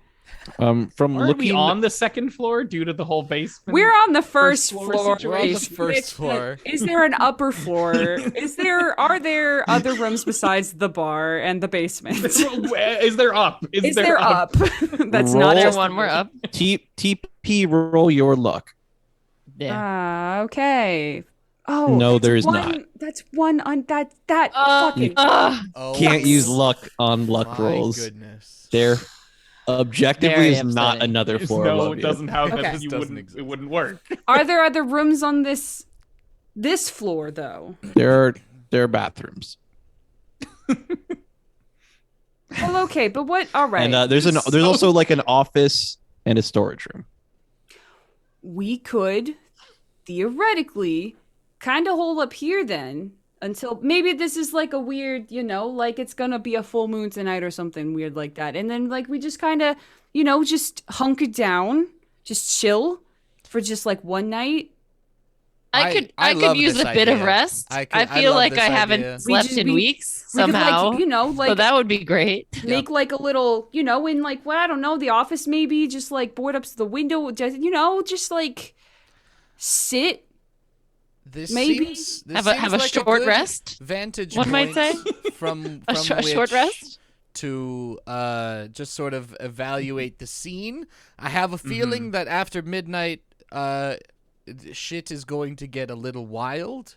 From Are looking we on the second floor due to the whole basement? We're on the first floor floor. situation? We're on the first floor. Is there an upper floor? Are there other rooms besides the bar and the basement? Is there up? Is there up? That's Roll. not There just one. We're up. TP roll your luck. Yeah. Okay. Oh No, that's there is one- not. That's one on that fucking. Oh, Can't use luck on luck my rolls. goodness. There objectively Very is not upsetting. another It's floor no, above it you. doesn't have Okay. that. This You doesn't wouldn't. exist. It wouldn't work. Are there other rooms on this floor though? There are bathrooms. Well, okay, but what? All right. And there's also like an office and a storage room. We could theoretically kind of hole up here then until maybe this is like a weird, like it's gonna be a full moon tonight or something weird like that. And then like we just kind of, just hunker down, just chill for just like one night. I could love use this a bit of idea. rest. I feel love like this I idea. haven't slept in weeks We could, somehow. like, So that would be great. make like a little, in like, well, I don't know, the office maybe, just like board up to the window, just like sit. This Maybe. seems, Have this a seems like short good rest. Vantage One might point say. from A short which rest. to just sort of evaluate the scene. I have a feeling that after midnight, shit is going to get a little wild.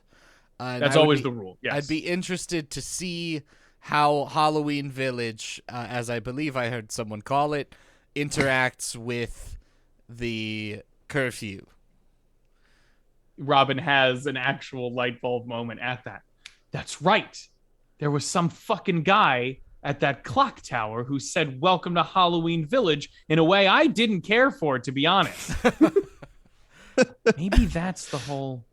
And That's I would always be- the rule. Yes. I'd be interested to see how Halloween Village, as I believe I heard someone call it, interacts with the curfew. Robin has an actual light bulb moment at that. That's right. There was some fucking guy at that clock tower who said, "Welcome to Halloween Village," in a way I didn't care for, to be honest. Maybe that's the whole...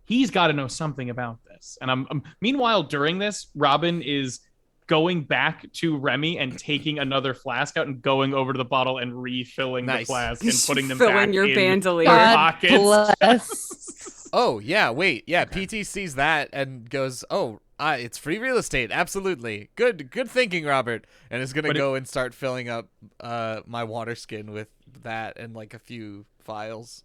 He's got to know something about this. And I'm meanwhile, during this, Robin is going back to Remy and taking another flask out and going over to the bottle and refilling the Nice. flask and putting them Filling back your in bandolier. her God pockets. bless. Oh, yeah, wait. Yeah, PT sees that and goes, "Oh, it's free real estate. Absolutely. Good thinking, Robert." And is going to But go and start filling up my water skin with that and like a few vials.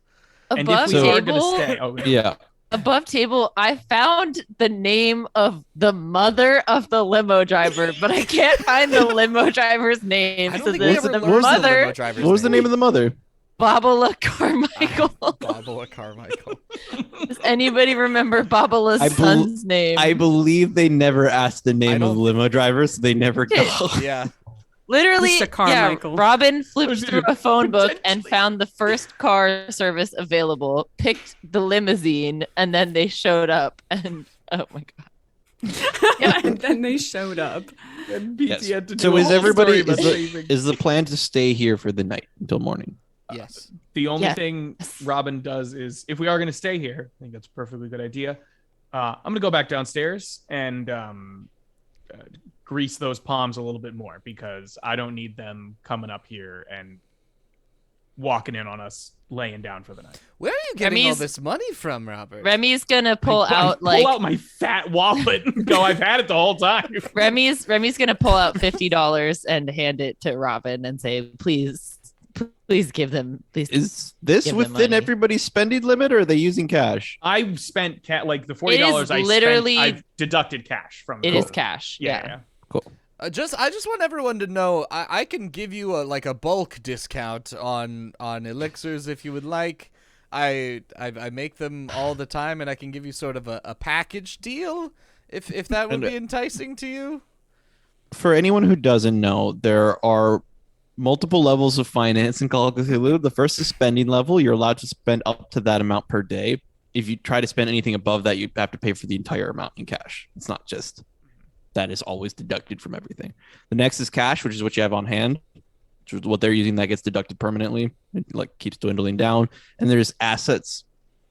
And Above if we are going table, to stay... Oh, Yeah. above table, I found the name of the mother of the limo driver, but I can't find the limo driver's name. I don't So think we there's ever the learned the mother, limo driver's What was the name of the mother? Babala Carmichael. Babala Carmichael. Does anybody remember Babala's I bel- son's name? I believe they never asked the I name of don't- the limo driver, so they never go. Yeah. Literally, Mr. Carmichael. yeah, Robin flipped Dude, through a phone book and potentially. found the first car service available, picked the limousine, and then they showed up. And oh my god, And then they showed up. And PT Yes. had to do So a is whole everybody story about is the, saving. is the plan to stay here for the night until morning? Yes. The only Yes. thing Robin does is, if we are going to stay here, I think that's a perfectly good idea. I'm going to go back downstairs and grease those palms a little bit more, because I don't need them coming up here and walking in on us laying down for the night. Where are you getting all Remy's- this money from, Robert? Remy's gonna pull I out pull out my fat wallet and go, "I've had it the whole time." Remy's gonna pull out $50 and hand it to Robin and say, "Please give them." Please. Is this Give them within money. everybody's spending limit, or are they using cash? I spent like the $40 I literally- spent. I've deducted cash from It the- is cash. Yeah. I just want everyone to know I can give you a bulk discount on elixirs if you would like. I make them all the time, and I can give you sort of a package deal if that would And, be enticing to you. For anyone who doesn't know, there are multiple levels of finance in Call of Cthulhu. The first is spending level. You're allowed to spend up to that amount per day. If you try to spend anything above that, you have to pay for the entire amount in cash. It's not just that is always deducted from everything. The next is cash, which is what you have on hand, which is what they're using that gets deducted permanently. It like keeps dwindling down. And there's assets,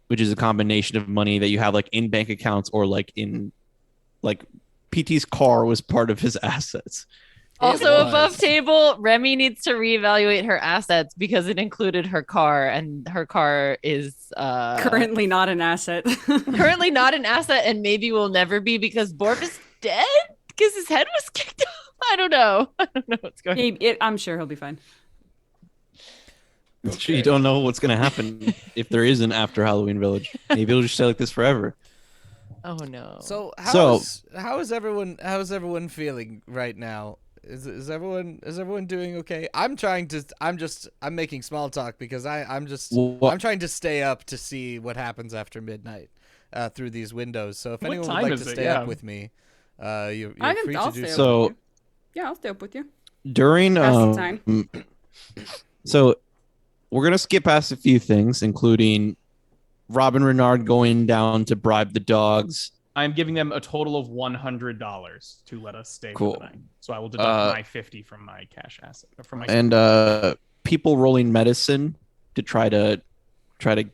which is a combination of money that you have like in bank accounts or like in like PT's car was part of his assets. Also was. above table, Remy needs to reevaluate her assets because it included her car, and her car is Currently not an asset. currently not an asset, and maybe will never be because Borb is dead because his head was kicked off. I don't know what's going on. I'm sure he'll be fine. You don't know what's going to happen if there is an after Halloween Village. Maybe it'll just stay like this forever. Oh no. So So- how is everyone feeling right now? Is everyone doing okay? I'm making small talk because I'm trying to stay up to see what happens after midnight through these windows. So if What anyone time would like is to it? stay Yeah. up with me, you're I'll free to do stay up so. with So Yeah, I'll stay up with you. during Pass the time. so we're gonna skip past a few things, including Robin Renard going down to bribe the dogs. I'm giving them a total of $100 to let us stay Cool. for the night. So I will deduct my 50 from my cash asset. From my And people rolling medicine to try to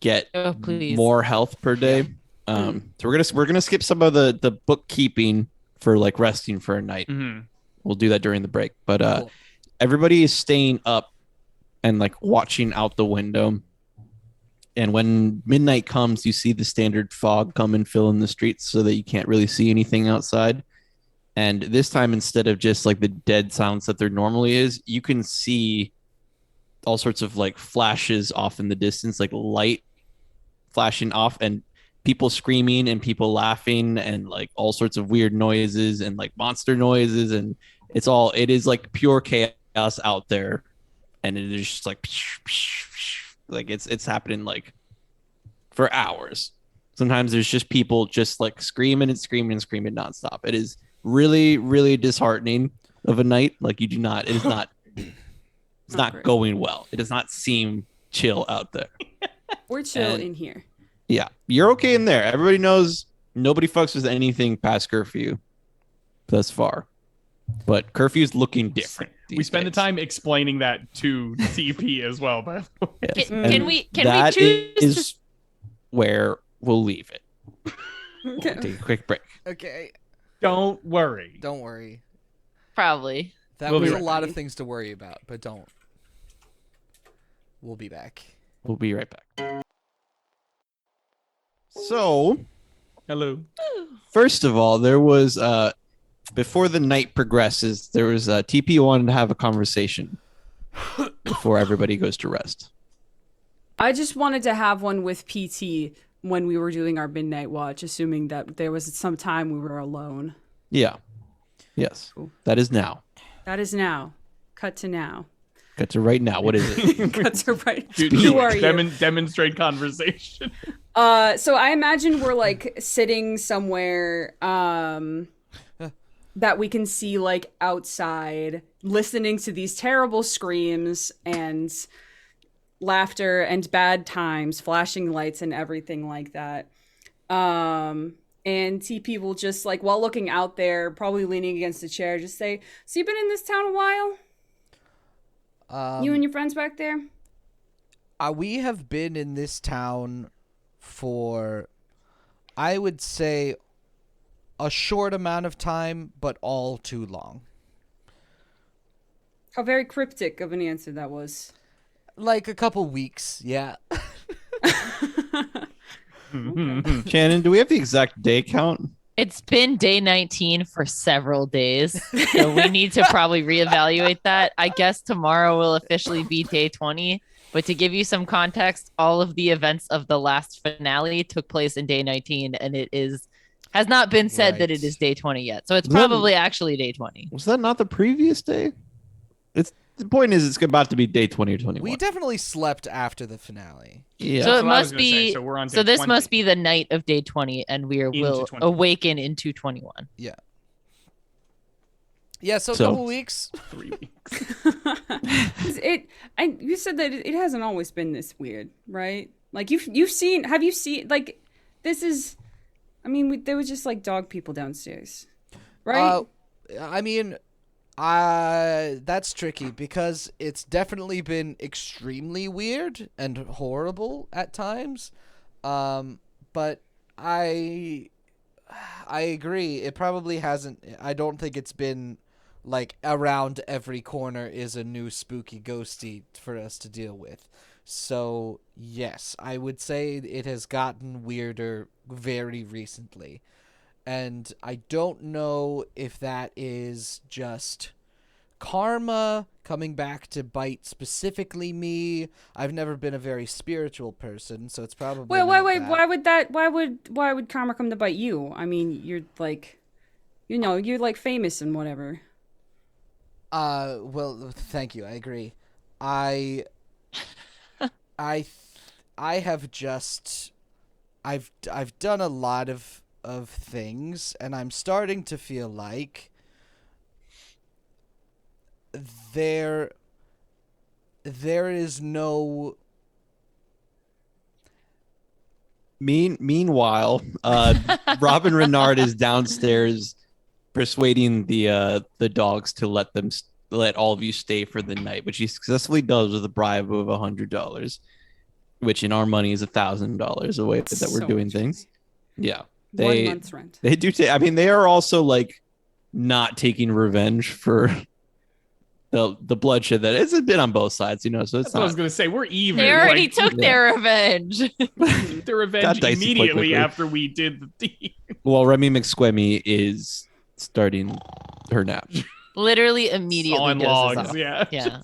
get Oh please. more health per day. So we're gonna skip some of the bookkeeping for like resting for a night. Mhm. We'll do that during the break. But Cool. everybody is staying up and like watching out the window. And when midnight comes, you see the standard fog come and fill in the streets so that you can't really see anything outside. And this time, instead of just like the dead silence that there normally is, you can see all sorts of like flashes off in the distance, like light flashing off, and people screaming and people laughing, and like all sorts of weird noises and like monster noises. And it is like pure chaos out there. And it is just like it's happening like for hours. Sometimes there's just people just like screaming and screaming and screaming nonstop. It is really, really disheartening of a night. Like it's not going well. It does not seem chill out there. We're chill in here. Yeah, you're okay in there. Everybody knows nobody fucks with anything past curfew thus far. But curfew's looking different. We spend the time explaining that to CP as well. But yes. Can we that choose is where we'll leave it. Okay. We'll take a quick break. Okay. don't worry. Don't worry. Probably. That We'll be was a right lot of things to worry about, but don't. We'll be back. We'll be right back. So, Hello. first of all, there was before the night progresses, there was TP wanted to have a conversation before everybody goes to rest. I just wanted to have one with PT when we were doing our midnight watch, assuming that there was some time we were alone. Yeah. Yes. Cool. That is now. That is now. Cut to now. Cut to right now. What is it? Cut to right. Dude, Who are you? Demonstrate conversation. So I imagine we're like sitting somewhere that we can see like outside, listening to these terrible screams and laughter and bad times, flashing lights and everything like that. And TP will just like, while looking out there, probably leaning against a chair, just say, "So you've been in this town a while? You and your friends back there?" We have been in this town for, I would say, a short amount of time, but all too long. How very cryptic of an answer that was. Like a couple weeks, yeah. Shannon, do we have the exact day count? It's been day 19 for several days, so we need to probably reevaluate that. I guess tomorrow will officially be day 20, but to give you some context, all of the events of the last finale took place in day 19, and has not been said that it is day 20 yet. So it's probably actually day 20. Was that not the previous day? The point is, it's about to be day 20 or 21. We definitely slept after the finale. Yeah. So That's it what I was must gonna be. say. So we're on day So this 20. must be the night of day 20, and we will 21. awaken into 21. Yeah. Yeah, so a So- couple weeks. 3 weeks. You said that it hasn't always been this weird, right? Like have you seen like this is, I mean, there was just like dog people downstairs, right? I mean, that's tricky because it's definitely been extremely weird and horrible at times. But I agree. It probably hasn't. I don't think it's been like around every corner is a new spooky ghosty for us to deal with. So yes, I would say it has gotten weirder very recently. And I don't know if that is just karma coming back to bite specifically me. I've never been a very spiritual person, so it's probably Wait, not that. why would karma come to bite you? I mean, you're like, you're like famous and whatever. Well, thank you. I agree. I have just I've done a lot of things, and I'm starting to feel like there is no. Meanwhile, Robin Renard is downstairs persuading the dogs to let all of you stay for the night, which he successfully does with a bribe of $100, which in our money is $1,000 the way that we're So doing much things. Yeah, 1 month's rent. they do. I mean, they are also like not taking revenge for the bloodshed that it's been on both sides, you know. So it's That's what I was not. gonna say. We're even. They already like, took their revenge. their revenge Got dicey quite immediately quickly. after we did the deed. Well, Remy McSquemmy is starting her nap. Literally immediately Sawing dozes logs, off. yeah. Yeah.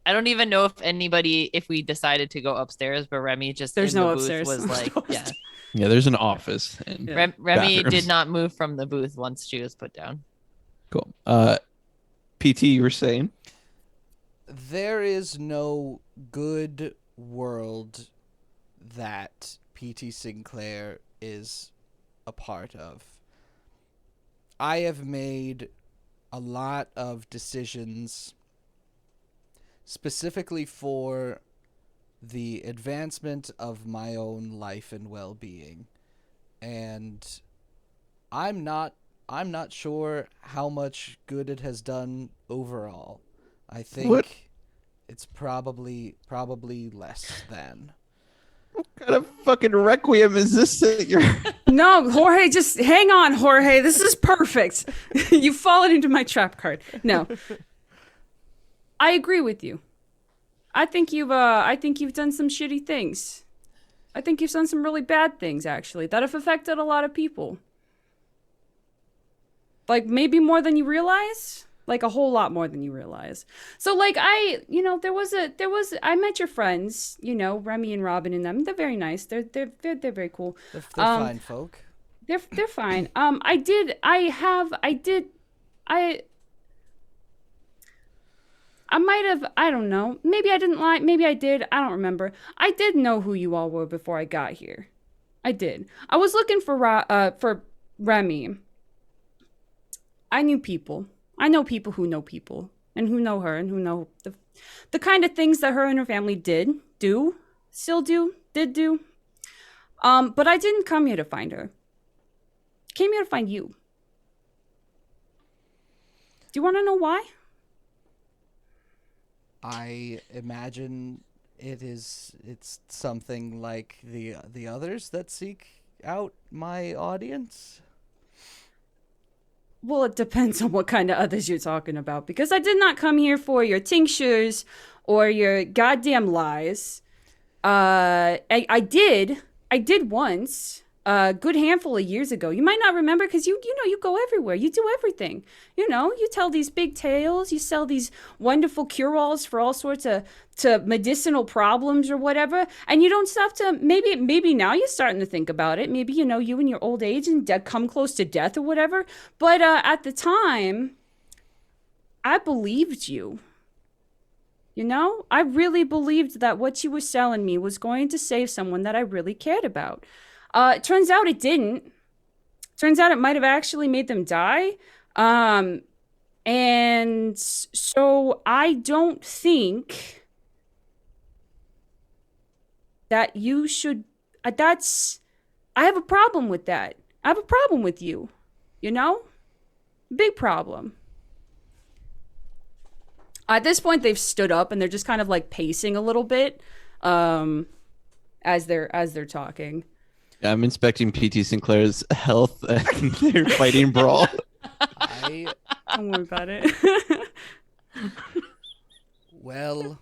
I don't even know if we decided to go upstairs, but Remy just There's in no the booth upstairs. was like, yeah. Yeah, there's an office. And Yeah. Remy bathrooms. did not move from the booth once she was put down. Cool. PT, you were saying? There is no good world that PT Sinclair is a part of. I have made a lot of decisions specifically for the advancement of my own life and well-being. And I'm not sure how much good it has done overall. I think What? it's probably less than. What kind of fucking requiem is this that you're... No, Jorge, just hang on, Jorge. This is perfect. You've fallen into my trap card. No. I agree with you. I think you've done some shitty things. I think you've done some really bad things, actually, that have affected a lot of people. Like, maybe more than you realize? Like, a whole lot more than you realize. So, like, I met your friends, you know, Remy and Robin and them. They're very nice. They're very cool. They're fine folk. They're fine. I might have, I don't know. Maybe I didn't lie. Maybe I did. I don't remember. I did know who you all were before I got here. I did. I was looking for Remy. I knew people. I know people who know people and who know her and who know the kind of things that her and her family did do. But I didn't come here to find her. I came here to find you. Do you want to know why? I imagine it's something like the others that seek out my audience. Well, it depends on what kind of others you're talking about, because I did not come here for your tinctures or your goddamn lies. I did once, a good handful of years ago. You might not remember because you know, you go everywhere. You do everything. You know, you tell these big tales. You sell these wonderful cure-alls for all sorts of medicinal problems or whatever. And you don't stop to, maybe now you're starting to think about it. Maybe, you know, you in your old age and come close to death or whatever. But at the time, I believed you. You know, I really believed that what you were selling me was going to save someone that I really cared about. It turns out it didn't. Turns out it might have actually made them die. And so I don't think that you should, I have a problem with that. I have a problem with you, you know? Big problem. At this point, they've stood up and they're just kind of like pacing a little bit, as they're talking. I'm inspecting PT Sinclair's health and their fighting brawl. Don't worry about it. Well,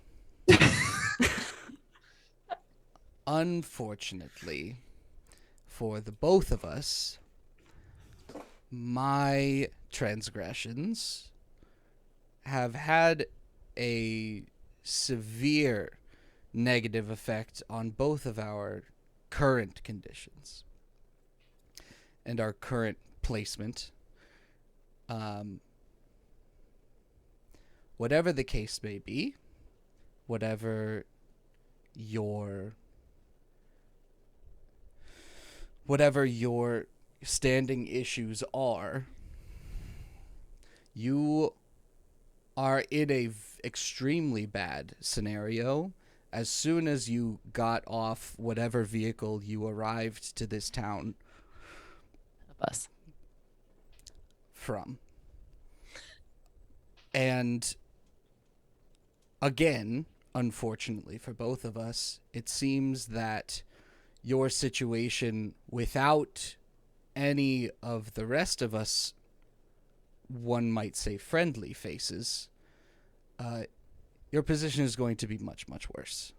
unfortunately for the both of us, my transgressions have had a severe negative effect on both of our current conditions and our current placement. Whatever the case may be, whatever your standing issues are, you are in a extremely bad scenario. As soon as you got off whatever vehicle you arrived to this town A bus. from. And again, unfortunately for both of us, it seems that your situation without any of the rest of us, one might say friendly faces, your position is going to be much, much worse.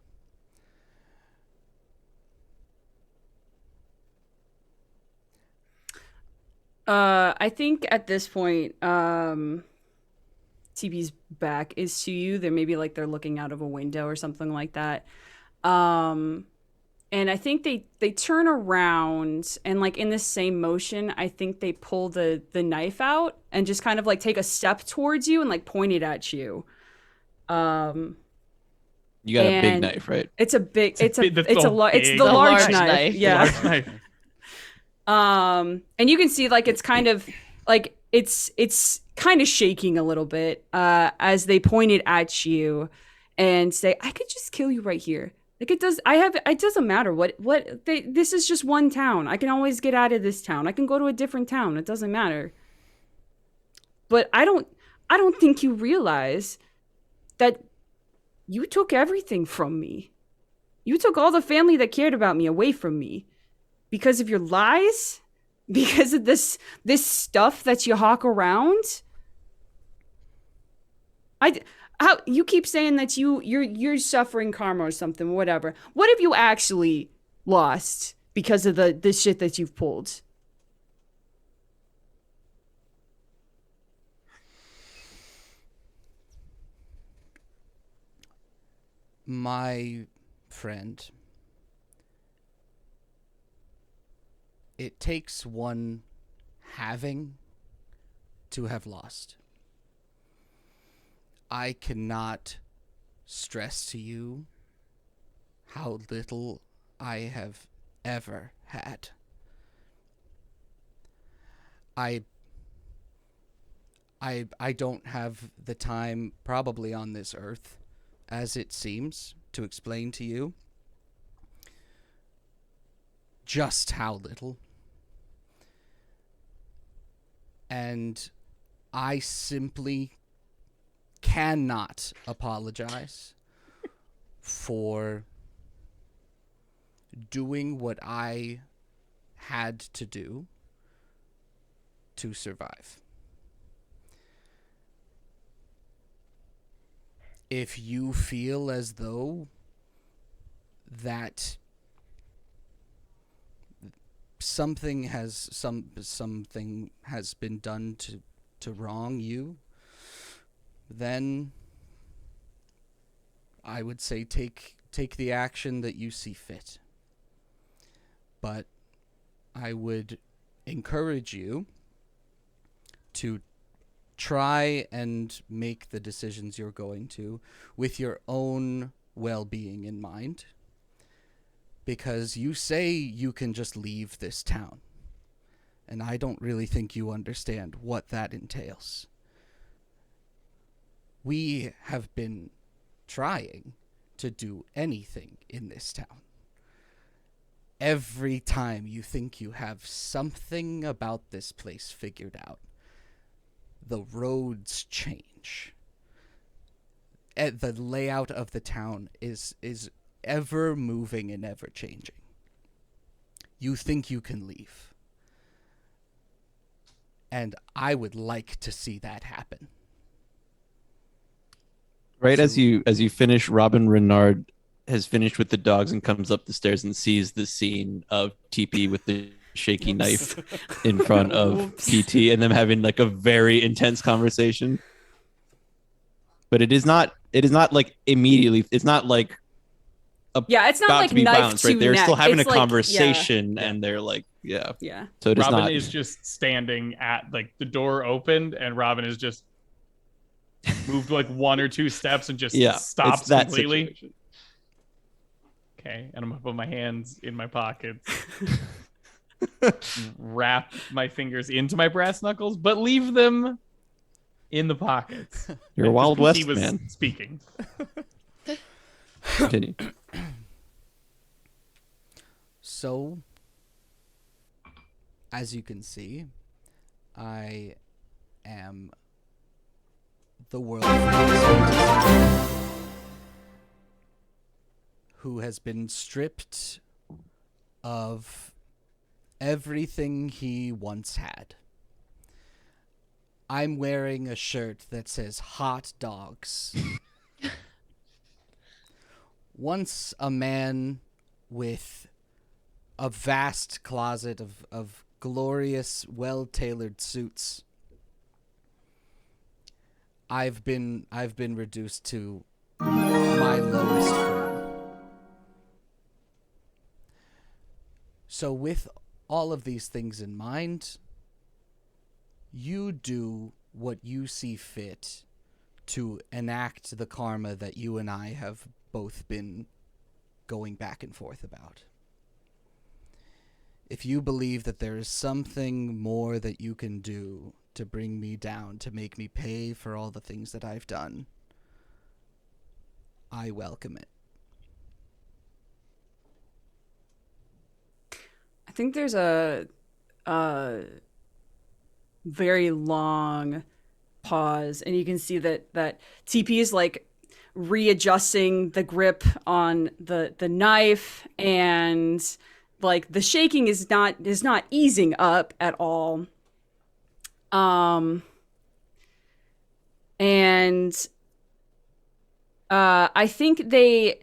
I think at this point, TB's back is to you. They're maybe like they're looking out of a window or something like that. And I think they turn around and like in the same motion, I think they pull the knife out and just kind of like take a step towards you and like point it at you. You got a big knife, right? It's a big, it's the The large large knife. knife. Yeah. Large knife. And you can see like it's kind of like it's kind of shaking a little bit as they point it at you and say, I could just kill you right here. Like it doesn't matter this is just one town. I can always get out of this town. I can go to a different town. It doesn't matter. But I don't think you realize that you took everything from me. You took all the family that cared about me away from me because of your lies, because of this stuff that you hawk around. How you keep saying that you're suffering karma or something, whatever. What have you actually lost because of the shit that you've pulled? My friend, it takes one having to have lost. I cannot stress to you how little I have ever had. I don't have the time probably on this earth, as it seems, to explain to you just how little. And I simply cannot apologize for doing what I had to do to survive. If you feel as though that something has been done to wrong you, then I would say take the action that you see fit. But I would encourage you to try and make the decisions you're going to with your own well-being in mind. Because you say you can just leave this town. And I don't really think you understand what that entails. We have been trying to do anything in this town. Every time you think you have something about this place figured out, the roads change. The layout of the town is ever moving and ever changing. You think you can leave. And I would like to see that happen. Right as you finish, Robin Renard has finished with the dogs and comes up the stairs and sees the scene of TP with the shaky knife in front of PT and them having like a very intense conversation. But it is not like immediately. It's not like it's not like to be knife bounced, to right? They're neck. still having It's a like, conversation and they're like, yeah. So it is Robin not. is just standing at like the door opened, and Robin is just moved like one or two steps and just stops it's that completely. situation. Okay, and I'm gonna put my hands in my pockets, wrap my fingers into my brass knuckles, but leave them in the pockets. You're a Wild West he was man. Speaking. Continue. So, as you can see, I am the world's famous who has been stripped of everything he once had. I'm wearing a shirt that says hot dogs. Once a man with a vast closet of glorious, well-tailored suits. I've been reduced to my lowest form. So with all of these things in mind, you do what you see fit to enact the karma that you and I have both been going back and forth about. If you believe that there is something more that you can do to bring me down, to make me pay for all the things that I've done, I welcome it. I think there's a very long pause, and you can see that TP is like readjusting the grip on the knife, and like the shaking is not easing up at all. And I think they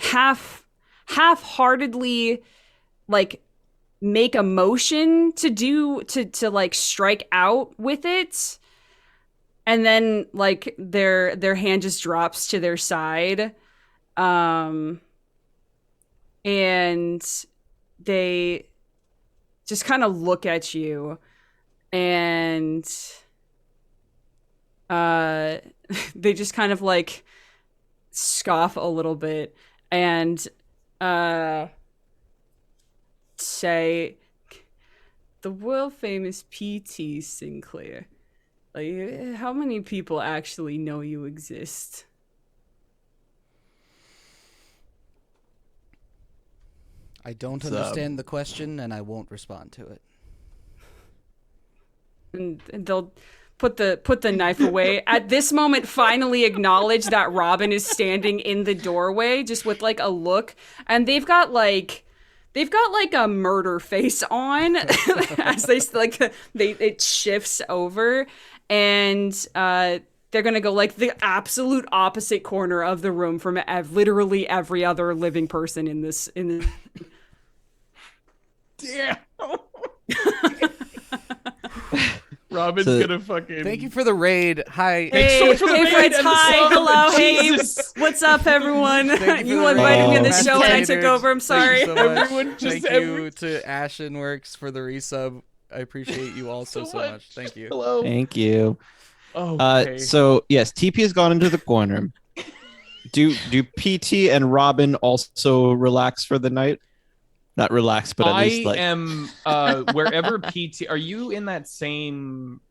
half-heartedly like make a motion to like strike out with it, and then like their hand just drops to their side, and they just kind of look at you, and they just kind of like scoff a little bit and say, "The world famous PT Sinclair. Like, how many people actually know you exist?" I don't understand the question, and I won't respond to it. And they'll put the knife away. At this moment, finally acknowledge that Robin is standing in the doorway, just with like a look, and they've got like a murder face on as they it shifts over, and they're gonna go like the absolute opposite corner of the room from literally every other living person in this. Damn. Robin's gonna fucking. Thank you for the raid. Hi. Thanks so much for the raid friends. and the Hi. song. Hello. Jesus. Hey. What's up, everyone? Thank you You for the invited me on the raid. show and I took over. I'm sorry. Thank you so much. Everyone just- Thank you to Ashenworks for the resub. I appreciate you all so much. Thank you. Hello. Thank you. Okay. So yes, TP has gone into the corner. Do PT and Robin also relax for the night? Not relax, but at least like. I am wherever PT. Are you in that same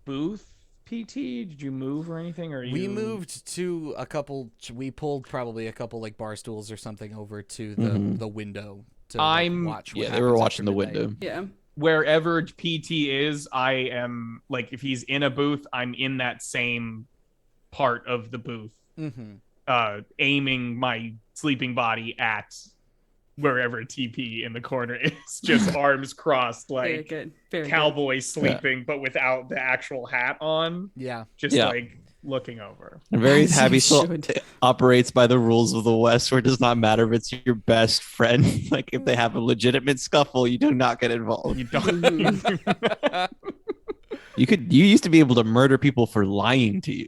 booth, PT? Did you move or anything? Or are you... We moved to a couple. We pulled probably a couple like bar stools or something over to the window to watch. Yeah, they were watching the window. Yeah. Wherever PT is, I am like if he's in a booth, I'm in that same part of the booth, aiming my sleeping body at wherever TP in the corner is, just arms crossed like Very good. Very cowboy sleeping, but without the actual hat on. Yeah. Just like looking over. And very As you happy soul should. operates by the rules of the West, where it does not matter if it's your best friend. Like if they have a legitimate scuffle, you do not get involved. You don't. You used to be able to murder people for lying to you.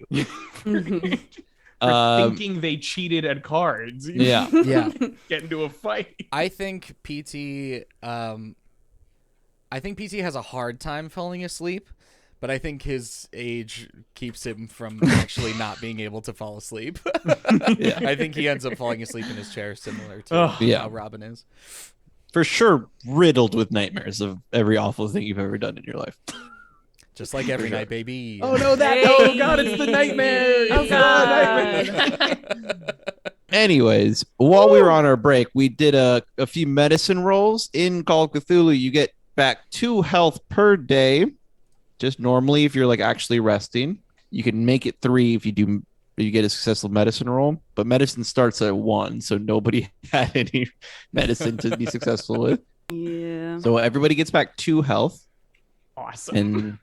For thinking they cheated at cards. Yeah. Yeah. Get into a fight. I think PT has a hard time falling asleep, but I think his age keeps him from actually not being able to fall asleep. Yeah. I think he ends up falling asleep in his chair, similar to how Robin is. For sure, riddled with nightmares of every awful thing you've ever done in your life. Just like every night, baby. Oh no, that oh god, it's the nightmare. Oh It's god. the nightmare. Anyways, while we were on our break, we did a few medicine rolls. In Call of Cthulhu, you get back 2 health per day. Just normally, if you're like actually resting, you can make it 3 if you get a successful medicine roll. But medicine starts at 1, so nobody had any medicine to be successful with. Yeah. Yeah. So everybody gets back 2 health, Awesome. and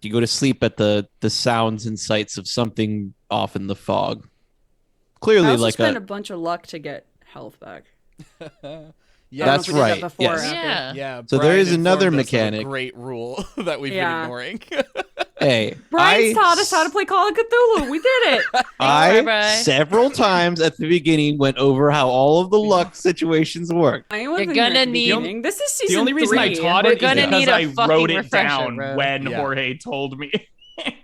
you go to sleep at the sounds and sights of something off in the fog. Clearly, I also like spent a bunch of luck to get health back. Yeah, That's I don't know if we did right, that before or yes. after. Yeah. Yeah. So there Brian is another informed us of a mechanic. great rule that we've Yeah. been ignoring. Hey, Brian taught us how to play Call of Cthulhu. We did it. I Bye-bye. several times at the beginning went over how all of the luck situations work. I wasn't You're here at gonna the need- beginning. This is season The only reason I 3. taught We're it is gonna because need a I fucking wrote it refresher, down bro. when Yeah. Jorge told me.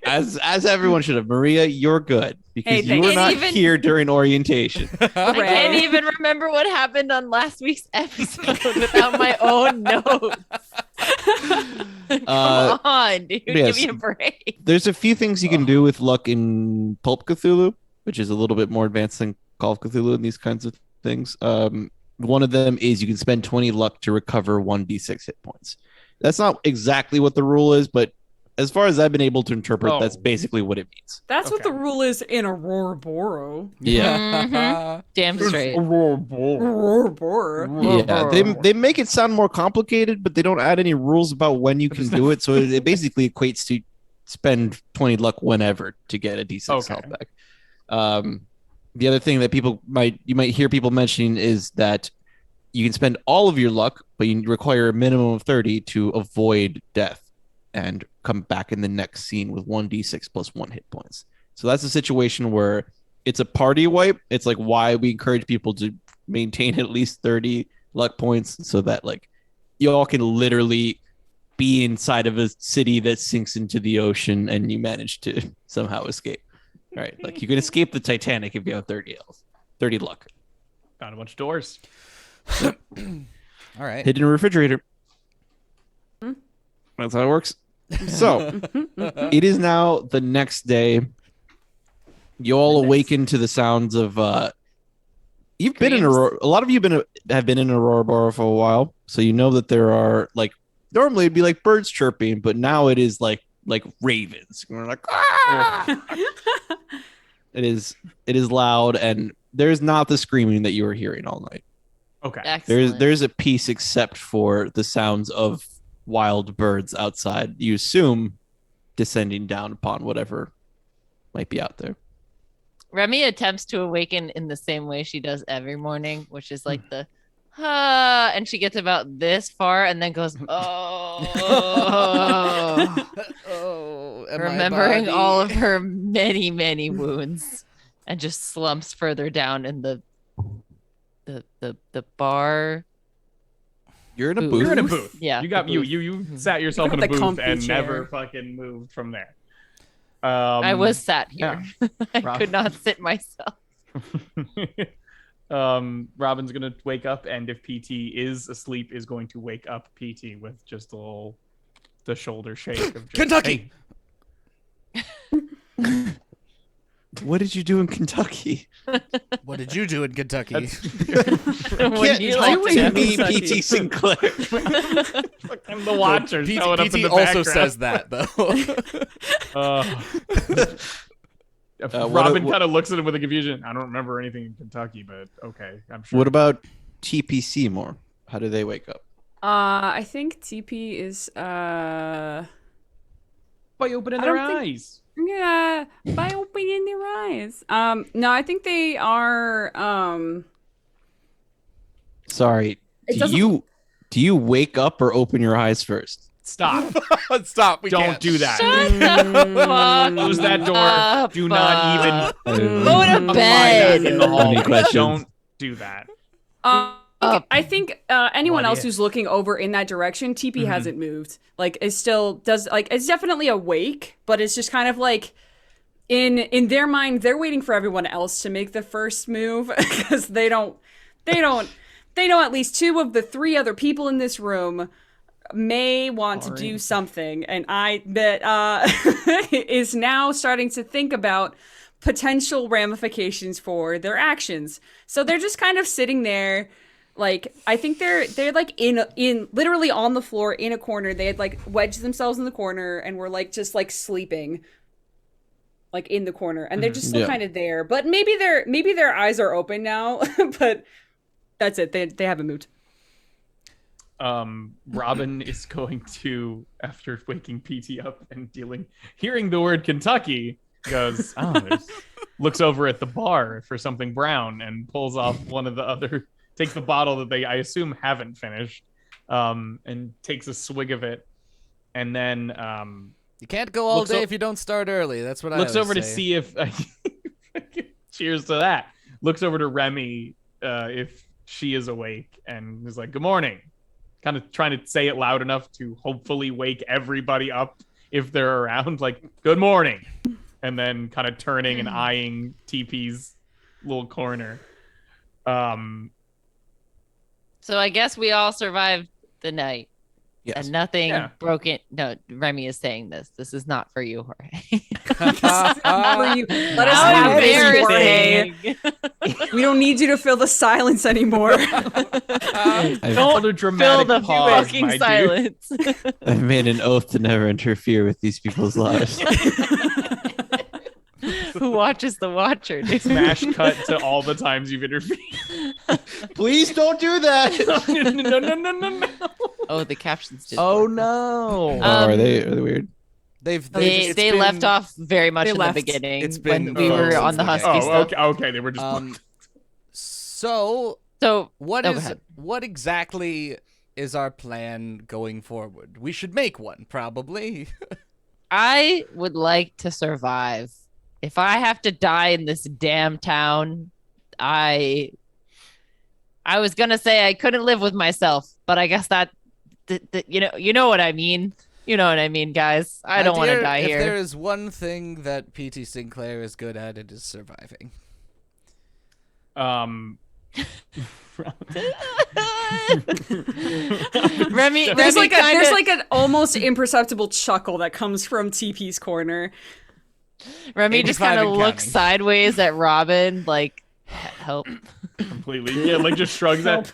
As everyone should have. Maria, you're good because Hey, you thanks. were not Even- here during orientation. I can't Right. even remember what happened on last week's episode without my own notes. Come on, dude. yes. Give me a break. There's a few things you can do with luck in Pulp Cthulhu, which is a little bit more advanced than Call of Cthulhu and these kinds of things. One of them is you can spend 20 luck to recover 1d6 hit points. That's not exactly what the rule is, but as far as I've been able to interpret, that's basically what it means. That's what Okay. the rule is in Auroraboro. Yeah. Damn straight. Auroraboro. Yeah, they make it sound more complicated, but they don't add any rules about when you can do it. So it basically equates to spend 20 luck whenever to get a D6 health back. The other thing that you might hear people mentioning is that you can spend all of your luck, but you require a minimum of 30 to avoid death and come back in the next scene with 1d6 plus 1 hit points. So that's a situation where it's a party wipe. It's like why we encourage people to maintain at least 30 luck points so that like you all can literally be inside of a city that sinks into the ocean and you manage to somehow escape. Right? Like you can escape the Titanic if you have 30 luck. Found a bunch of doors. All right. Hidden in a refrigerator. That's how it works. So it is now the next day. You all awaken to the sounds of you've been in Aurora. A lot of you have been in Auroraboro for a while, so you know that there are like normally it'd be like birds chirping, but now it is like ravens. We're like it is loud, and there's not the screaming that you were hearing all night. Okay. Excellent. There's a peace except for the sounds of wild birds outside. You assume descending down upon whatever might be out there. Remy attempts to awaken in the same way she does every morning, which is like the and she gets about this far and then goes, oh, Oh, and my remembering body. all of her many, many wounds, and just slumps further down in the bar. You're in a Booth. booth. You're in a booth. Yeah, You got the you booth. you sat yourself in got a the booth comfy and chair. never fucking moved from there. I was sat here. I Rob. could not sit myself. Robin's gonna wake up, and if PT is asleep, is going to wake up PT with just the shoulder shake of just, Kentucky! "Hey." What did you do in Kentucky? What did you do in Kentucky? When you like doing to- in me, Kentucky? PT Sinclair. I'm the watcher PT, showing up in the also background. says that though. Robin what- kind of looks at him with a confusion. I don't remember anything in Kentucky, but okay, I'm sure. What about TP Seymour? How do they wake up? I think TP is by opening I their don't think- eyes? yeah, by opening their eyes. No, I think they are Sorry. It doesn't- Do you wake up or open your eyes first? Stop! Stop. We Don't can't. do that. Shut the fuck Close that door. up. Do not even Go to apply that bed. in the hall. Any questions? Don't do that. I think anyone What else if? who's looking over in that direction, TP Mhm. hasn't moved. Like, it still does. Like, it's definitely awake, but it's just kind of like in their mind, they're waiting for everyone else to make the first move because they know at least 2 of the 3 other people in this room may want to do something, and I bet is now starting to think about potential ramifications for their actions. So they're just kind of sitting there. Like, I think they're like in literally on the floor in a corner. They had like wedged themselves in the corner and were like just like sleeping, like in the corner, and they're just still Yeah. kind of there. But maybe their eyes are open now. But that's it. They haven't moved. Robin is going to, after waking PT up and hearing the word Kentucky, goes, looks over at the bar for something brown and pulls off one of the other, takes the bottle that they, I assume, haven't finished, and takes a swig of it. And then you can't go all day if you don't start early. That's what I looks over say. to see if cheers to that. Looks over to Remy if she is awake and is like, good morning. Kind of trying to say it loud enough to hopefully wake everybody up if they're around, like, good morning. And then kind of turning and eyeing TP's little corner. So I guess we all survived the night. Yes. And nothing broken. No, Remy is saying this. This is not for you, Jorge. Let us How have this, Jorge. embarrassing. We don't need you to fill the silence anymore. Don't Fill dramatic the pause, fucking my silence. I've made an oath to never interfere with these people's lives. Who watches the watcher, dude? Smash cut to all the times you've interfered. Please don't do that. No. Oh, the captions did. Oh no. Um, are they weird? They been- left off very much They in left. the beginning It's when been we were since on the the husky beginning. stuff. Okay, they were just So So what go is ahead. what exactly is our plan going forward? We should make one, probably. I would like to survive. If I have to die in this damn town, I was gonna say I couldn't live with myself, but I guess that you know what I mean. You know what I mean, guys. I don't want to die If here. there is one thing that PT Sinclair is good at, it is surviving. Remy There's like kinda, an almost imperceptible chuckle that comes from TP's corner. Remy just 85 kind of and looks counting. sideways at Robin, like help. completely. Yeah, like just shrugs that.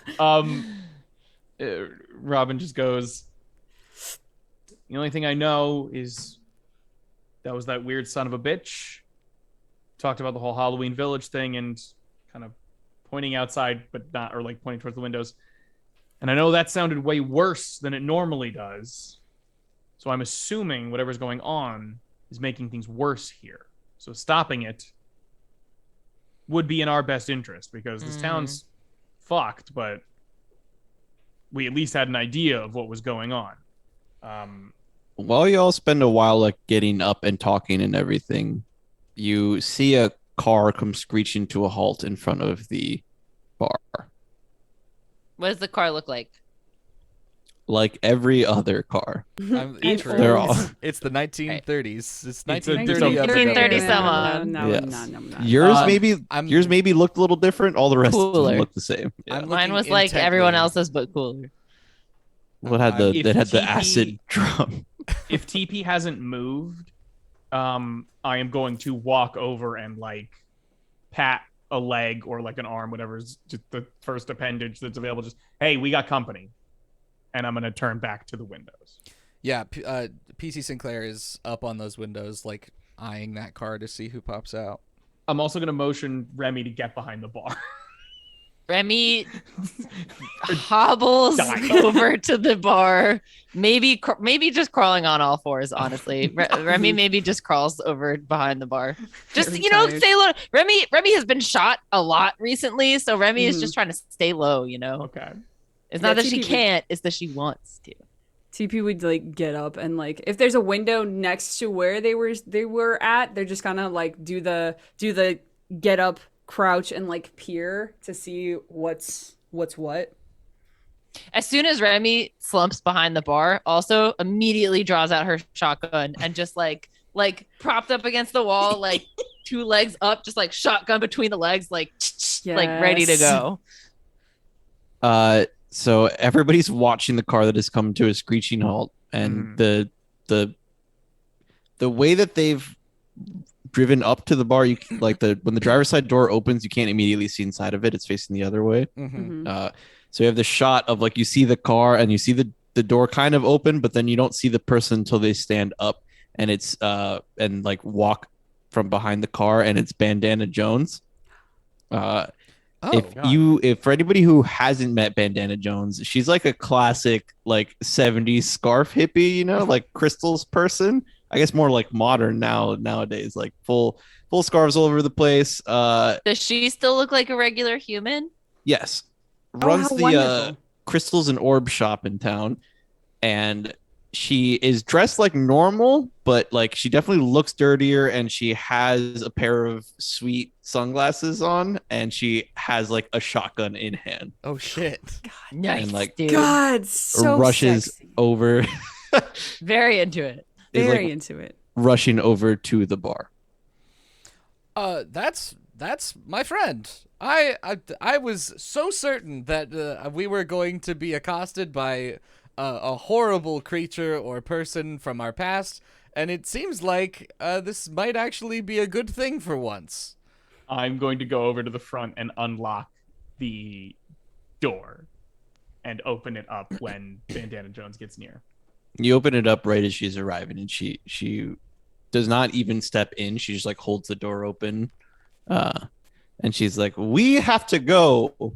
Robin just goes, the only thing I know is that was that weird son of a bitch. Talked about the whole Halloween Village thing and kind of pointing outside, but not, or like pointing towards the windows. And I know that sounded way worse than it normally does. So I'm assuming whatever's going on is making things worse here. So stopping it would be in our best interest because this town's fucked, but we at least had an idea of what was going on. While you all spend a while like getting up and talking and everything, you see a car come screeching to a halt in front of the bar. What does the car look like? Like every other car. They're all It's the 1930s. It's It's 1930. a- up and 1930 down. some odd. No, Yes. no. Yours I'm- yours maybe looked a little different. All the rest of Cooler. them look the same. Yeah. I'm Mine looking was like intently. everyone else's, but cooler. What had the If that had the TP acid drum? If TP hasn't moved, I am going to walk over and like pat a leg or like an arm, whatever's just the first appendage that's available. Just, hey, we got company. And I'm going to turn back to the windows. Yeah, PC Sinclair is up on those windows, like eyeing that car to see who pops out. I'm also going to motion Remy to get behind the bar. Remy hobbles Dying. over to the bar, maybe just crawling on all fours. Honestly, Remy maybe just crawls over behind the bar. Just Very you know, tired. stay low. Remy has been shot a lot recently, so Remy is just trying to stay low. You know, Okay. it's Yeah, not that she TP can't; it's that she wants to. TP would like get up and like if there's a window next to where they were at, they're just kind of like do the get up, crouch, and like peer to see what's what. As soon as Remy slumps behind the bar, also immediately draws out her shotgun and just like propped up against the wall, like two legs up, just like shotgun between the legs, like ready to Yes. go. So everybody's watching the car that has come to a screeching halt, and the way that they've driven up to the bar, you like when the driver's side door opens, you can't immediately see inside of it. It's facing the other way. Mm-hmm. So you have the shot of like you see the car and you see the door kind of open, but then you don't see the person until they stand up and it's and like walk from behind the car, and it's Bandana Jones. Oh, if for anybody who hasn't met Bandana Jones, she's like a classic like 70s scarf hippie, you know, like crystals person. I guess more like modern nowadays, like full scarves all over the place. Does she still look like a regular human? Yes. Oh, Runs how the wonderful. crystals and orb shop in town, and she is dressed like normal, but like she definitely looks dirtier, and she has a pair of sweet sunglasses on, and she has like a shotgun in hand. Oh shit. Nice, And, like, dude. God, so rushes sexy. over Very into it. is, Very like, into it. rushing over to the bar. That's my friend. I was so certain that we were going to be accosted by a horrible creature or person from our past, and it seems like this might actually be a good thing for once. I'm going to go over to the front and unlock the door and open it up when Bandana Jones gets near. You open it up right as she's arriving, and she does not even step in. She just like holds the door open, and she's like, "We have to go."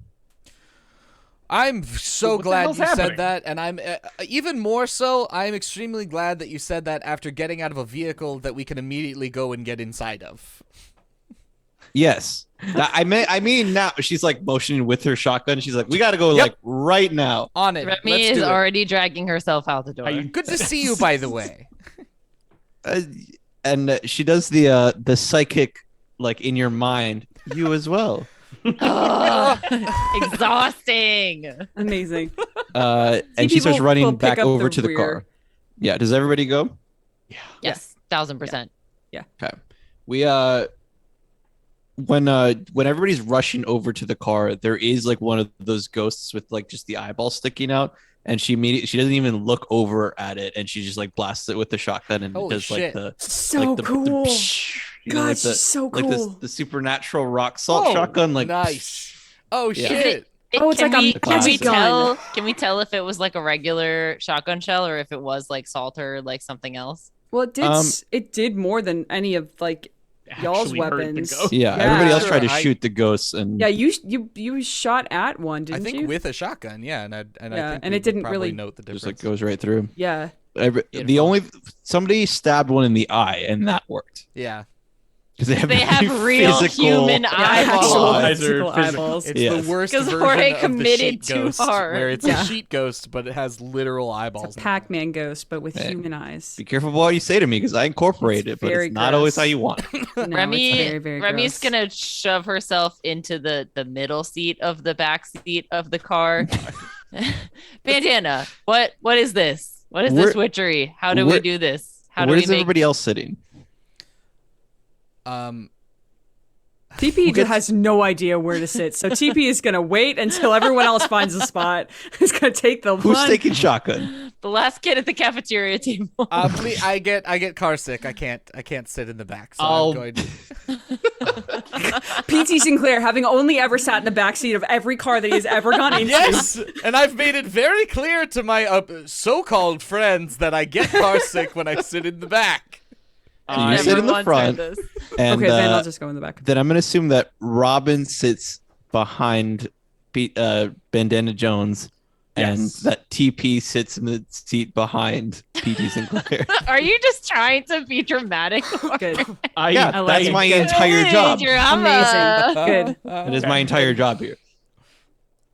I'm so What the glad hell's you happening? said that, and I'm even more so. I'm extremely glad that you said that after getting out of a vehicle that we can immediately go and get inside of. Yes, I mean now she's like motioning with her shotgun. She's like, "We got to go like right now." On it. Remy Let's is do it. already dragging herself out the door. Good to see you, by the way. And she does the psychic like in your mind. You as well. Ugh, exhausting. Amazing. And See, she starts people will running pick back up over the to the rear. car. Yeah. Does everybody go? Yes, 1000%. Okay. We when everybody's rushing over to the car, there is like one of those ghosts with like just the eyeball sticking out, and she doesn't even look over at it, and she just like blasts it with the shotgun and Holy does shit. like the So like the cool. psh, you know, God, like she's so like cool. the supernatural rock salt Oh, shotgun like nice. Oh Yeah. shit. Oh, it's Can like a we, magic can we gun. tell? Can we tell if it was like a regular shotgun shell or if it was like salt or like something else? Well, it did. Um, It did more than any of like y'all's Actually hurt the weapons. ghost. Yeah, Yeah. everybody else Sure, tried to I- shoot the ghosts, and Yeah, you shot at one, I didn't think you? with a shotgun, yeah, and I Yeah, think and we it didn't would probably really- note the difference. just like goes right through. Yeah. The Beautiful. somebody stabbed one in the eye, and that worked Yeah, because they have, They have very real physical- human Yeah, eyeballs. actual Eyes are physical physical. eyeballs. it's Yes. the worst 'Cause version Jorge of the committed sheet too ghost, hard. where it's Yeah. a sheet ghost, but it has literal eyeballs. It's a in it. Pac-Man ghost, but with Hey. human eyes. Be careful what you say to me because I incorporate It's it, but very it's not always gross. how you want. No, Remy, it's very, very Remy's gross. gonna shove herself into the middle seat of the back seat of the car. Bandana, what is this? What is this witchery? How do we where- do this? How do we Where's make? everybody else sitting? TP gets- has no idea where to sit, so TP is gonna wait until everyone else finds a spot. He's gonna take the Who's one. taking shotgun? The last kid at the cafeteria table. Please, I get car sick. I can't sit in the back. So I'll- I'm going to. PT Sinclair, having only ever sat in the backseat of every car that he's ever gone into. Yes, and I've made it very clear to my so-called friends that I get car sick when I sit in the back. So you sit in the front, and Okay, then I'll just go in the back. then I'm gonna assume that Robin sits behind Bandana Jones, and Yes. that TP sits in the seat behind PT Sinclair. Are you just trying to be dramatic? Good. Yeah, I like that's it. my Good. entire job. Amazing. Good. That is my entire job here.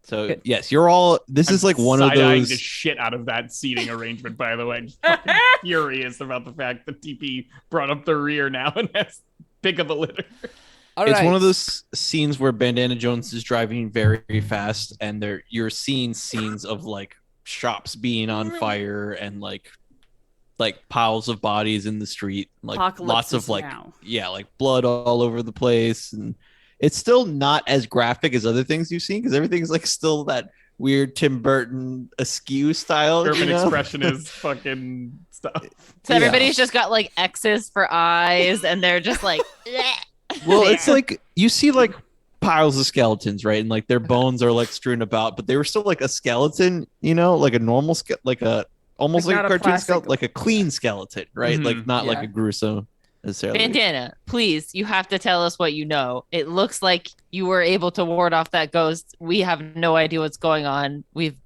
So Good. yes, you're all. This is like one of Side-eyeing those. the shit out of that seating arrangement, by the way. I'm just fucking furious about the fact that TP brought up the rear now and has pick of the litter. All It's right. one of those scenes where Bandana Jones is driving very fast, and you're seeing scenes of like shops being on fire and like piles of bodies in the street, like Apocalypse lots of is like now. like blood all over the place, and it's still not as graphic as other things you've seen because everything's like still that weird Tim Burton askew style. Urban you know? expressionist fucking stuff. So everybody's just got like X's for eyes, and they're just like. Well, it's like you see like piles of skeletons, right? And like their bones are like strewn about, but they were still like a skeleton, you know, like a normal like a almost Like like a not a cartoon plastic- skeleton, like a clean skeleton, right? Mhm. Like not like Yeah. a gruesome. necessarily. Bandana, please, you have to tell us what you know. It looks like you were able to ward off that ghost. We have no idea what's going on. We've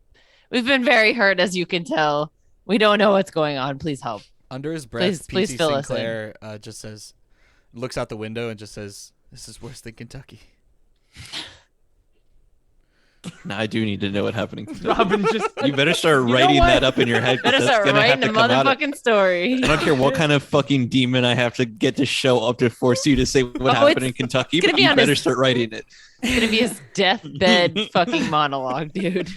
been very hurt, as you can tell. We don't know what's going on. Please help. Under his breath, Please P.T. fill us in. Sinclair just says, looks out the window and just says, "This is worse than Kentucky." Now I do need to know what's happening. Robin just You better start writing that up in your head. 'cause Better that's start gonna have writing to a come out of- motherfucking story. I don't care what kind of fucking demon I have to get to show up to force you to say what happened in Kentucky, gonna but be you on better his- start writing it. It's gonna be his deathbed fucking monologue, dude.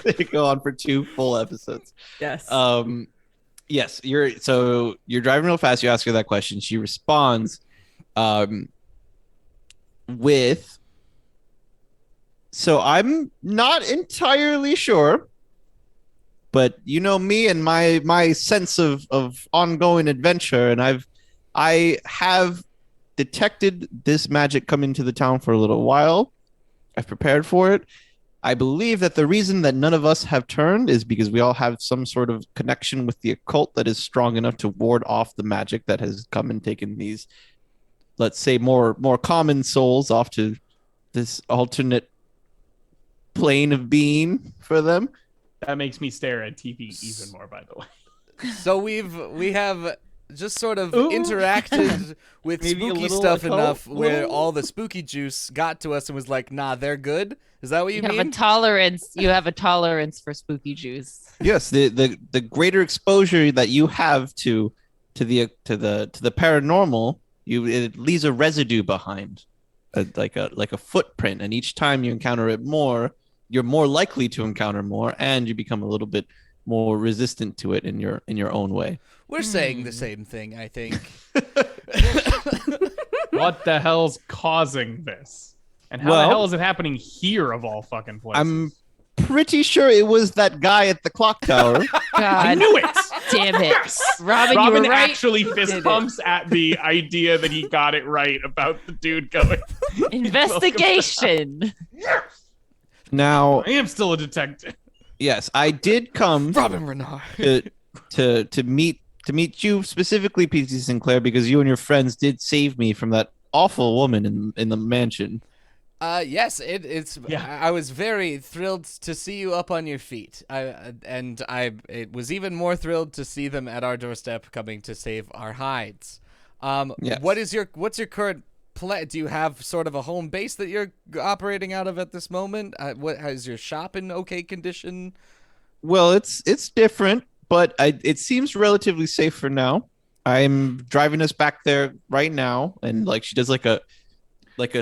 They go on for 2 full episodes. Yes. Yes, you're driving real fast. You ask her that question. She responds, with. So I'm not entirely sure, but you know me and my sense of ongoing adventure, and I have detected this magic come into the town for a little while. I've prepared for it. I believe that the reason that none of us have turned is because we all have some sort of connection with the occult that is strong enough to ward off the magic that has come and taken these, let's say, more common souls off to this alternate plane of being for them. that makes me stare at TV even more. By the way, So we have just sort of Ooh. interacted with Maybe a spooky little stuff occult. enough where Ooh. all the spooky juice got to us and was like, "Nah, they're good." Is that what you You have a mean? tolerance. You have a tolerance for spooky juice. Yes, the greater exposure that you have to the paranormal, it leaves a residue behind, like a footprint, and each time you encounter it more, you're more likely to encounter more, and you become a little bit more resistant to it in your own way. We're saying the same thing, I think. what the hell's causing this? And how Well, the hell is it happening here of all fucking places? I'm pretty sure it was that guy at the clock tower. I God knew it. damn it, Robin, Robin you were right. actually fist pumps at the idea that he got it right about the dude going. Investigation. Now, I am still a detective. yes, I did come Robin Renard. to meet you specifically, P.T. Sinclair, because you and your friends did save me from that awful woman in the mansion. Yes, it's. Yeah. I was very thrilled to see you up on your feet. It was even more thrilled to see them at our doorstep, coming to save our hides. Yes. What's your current plan? Do you have sort of a home base that you're operating out of at this moment? What is your shop in okay condition? Well, it's different, but it seems relatively safe for now. I'm driving us back there right now, and like she does like a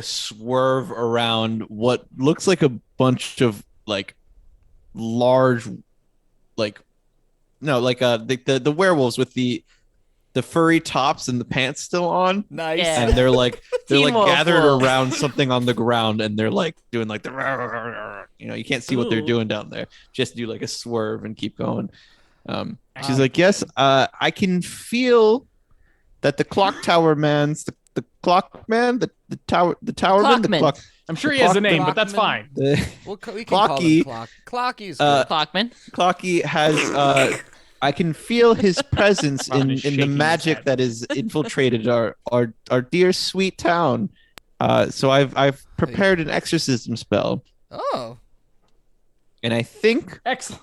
swerve around what looks like a bunch of like large, like the werewolves with the furry tops and the pants still on. Nice. Yeah. And they're like Teen wolf gathered wolf. around something on the ground, and they're like doing like the, you can't see what they're doing down there. Just do like a swerve and keep going. She's like, yes, I can feel that the clock tower man's the clock man, the towerman, Clockman. the clock. I'm sure he has a Clockman. name, but that's fine. The We can call him Clocky. Clocky's Uh, good. Clockman. Clocky has I can feel his presence Robin in is the shaking his magic head. that has infiltrated our dear sweet town. So I've prepared an exorcism spell, Oh, and I think Excellent.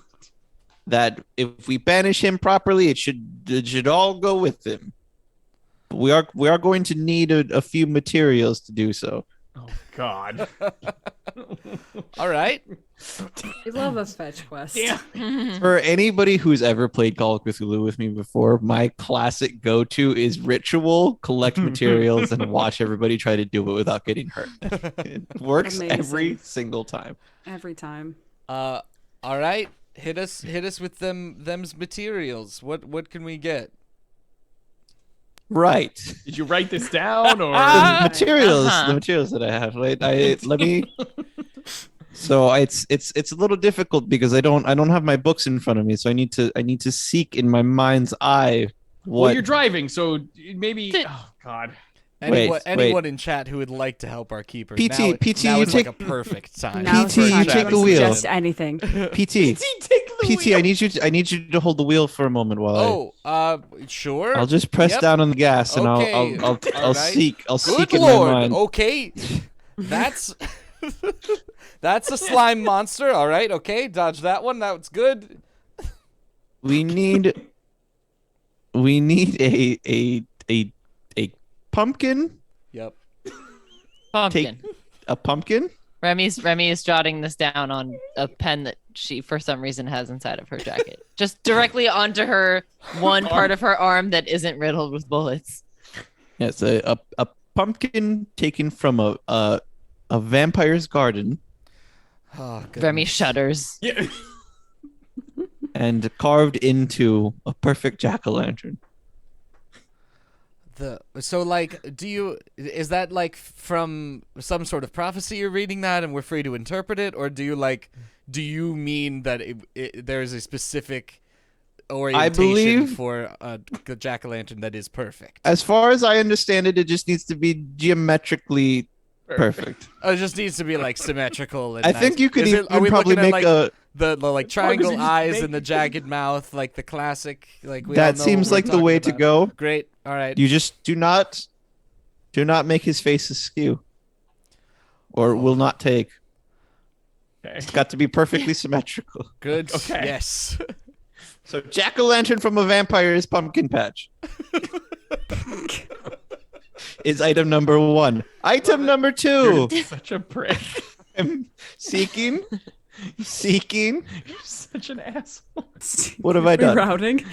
that if we banish him properly, it should all go with him. But we are going to need a few materials to do so. Oh God. all right. We love a fetch quest. Damn. For anybody who's ever played Call of Cthulhu with me before, my classic go-to is ritual, collect materials, and watch everybody try to do it without getting hurt. It works Amazing. every single time. Every time. All right. Hit us with them's materials. What can we get? Right. Did you write this down or? The materials Uh-huh. that I have. Wait, let me. So it's a little difficult because I don't have my books in front of me, so I need to seek in my mind's eye Well, what. you're driving, so maybe. Th- Oh God. Anyone in chat who would like to help our keepers. PT, now, PT, now you is take- like a perfect time. Now's PT, the you time take to the wheel. suggest anything. PT, take the PT, I need you to hold the wheel for a moment while Sure. I'll just press Yep. down on the gas and Okay. I'll Alright. seek Good seek in Lord. my mind. Okay. That's that's a slime monster. All right. Okay. Dodge that one. That was good. We need a pumpkin. Yep. Pumpkin. A pumpkin. Remy is jotting this down on a pen that she, for some reason, has inside of her jacket. Just directly onto her one part of her arm that isn't riddled with bullets. Yes, a pumpkin taken from a vampire's garden Oh, goodness. Remy shudders. Yeah. and carved into a perfect jack-o'-lantern. So like, is that like from some sort of prophecy you're reading that and we're free to interpret it, or do you mean that there is a specific orientation for a jack-o'-lantern that is perfect? As far as I understand it, it just needs to be geometrically perfect. Oh, it just needs to be like symmetrical. And I think you could are we probably looking at, make like, the like triangle as you eyes make and the jagged mouth, like the classic. Like we all that know seems what we're like the talking way to about. go. Great. All right. You just do not make his face askew, or will not take. Okay. It's got to be perfectly symmetrical. Good. Okay. Yes. So jack-o'-lantern from a vampire's pumpkin patch is item number 1. Item number 2. You're such a prick. I'm seeking. You're such an asshole. What have I done? Rerouting.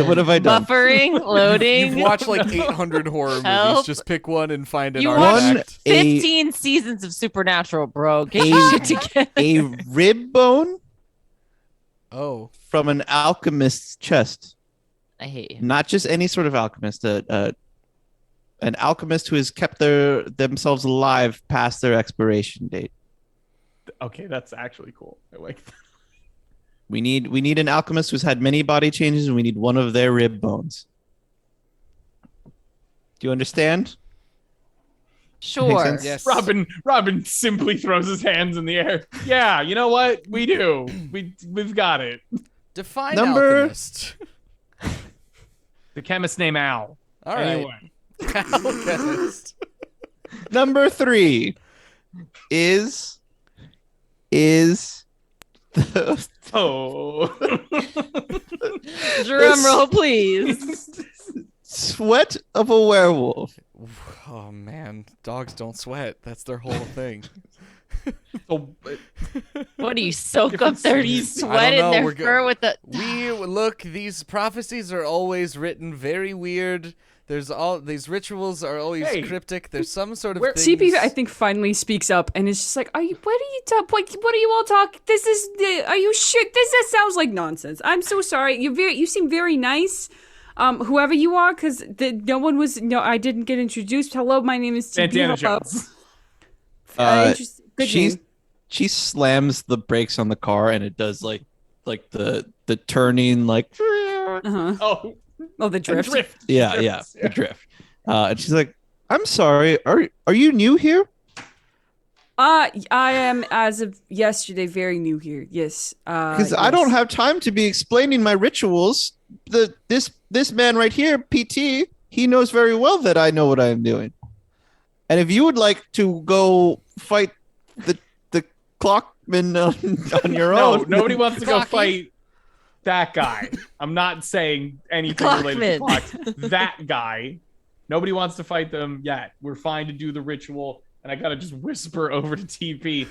What have I done? Buffering, loading. You've watched like 800 horror movies. Help. Just pick one and find an You artifact. 15 seasons of Supernatural, bro. Get your shit together. A rib bone Oh. from an alchemist's chest. I hate you. Not just any sort of alchemist. An alchemist who has kept themselves alive past their expiration date. Okay, that's actually cool. I like that. We need an alchemist who's had many body changes, and we need one of their rib bones. Do you understand? Sure. sense? Yes. Robin simply throws his hands in the air. Yeah, you know what? We do. We've got it. Define Number- alchemist. The chemist named Al. All right. Anyway. Alchemist. Number 3 is the Oh. Drum roll, please. sweat of a werewolf. Oh man, dogs don't sweat. That's their whole thing. So, What do you soak Different up their species. sweat I in don't know, their we're go- fur with the? These prophecies are always written very weird. These rituals are always Hey, cryptic. There's some sort of where- things. CP, I think, finally speaks up and is just like, what are you all talking? Are you sure? This sounds like nonsense. I'm so sorry. You seem very nice. Whoever you are, because I didn't get introduced. Hello, my name is TP. Santana Hello. Jones. Good name. She slams the brakes on the car, and it does like the turning, like Uh-huh. Oh, The drift. drift. yeah, Drifts, the drift. And she's like, "I'm sorry. Are you new here?" I am, as of yesterday, very new here. Yes. Because I don't have time to be explaining my rituals. This man right here, PT, he knows very well that I know what I am doing. And if you would like to go fight the clockman on your No, own, nobody wants to go Clocky. fight that guy. I'm not saying anything related to clocks. That guy. Nobody wants to fight them yet. We're fine to do the ritual. And I gotta just whisper over to TP.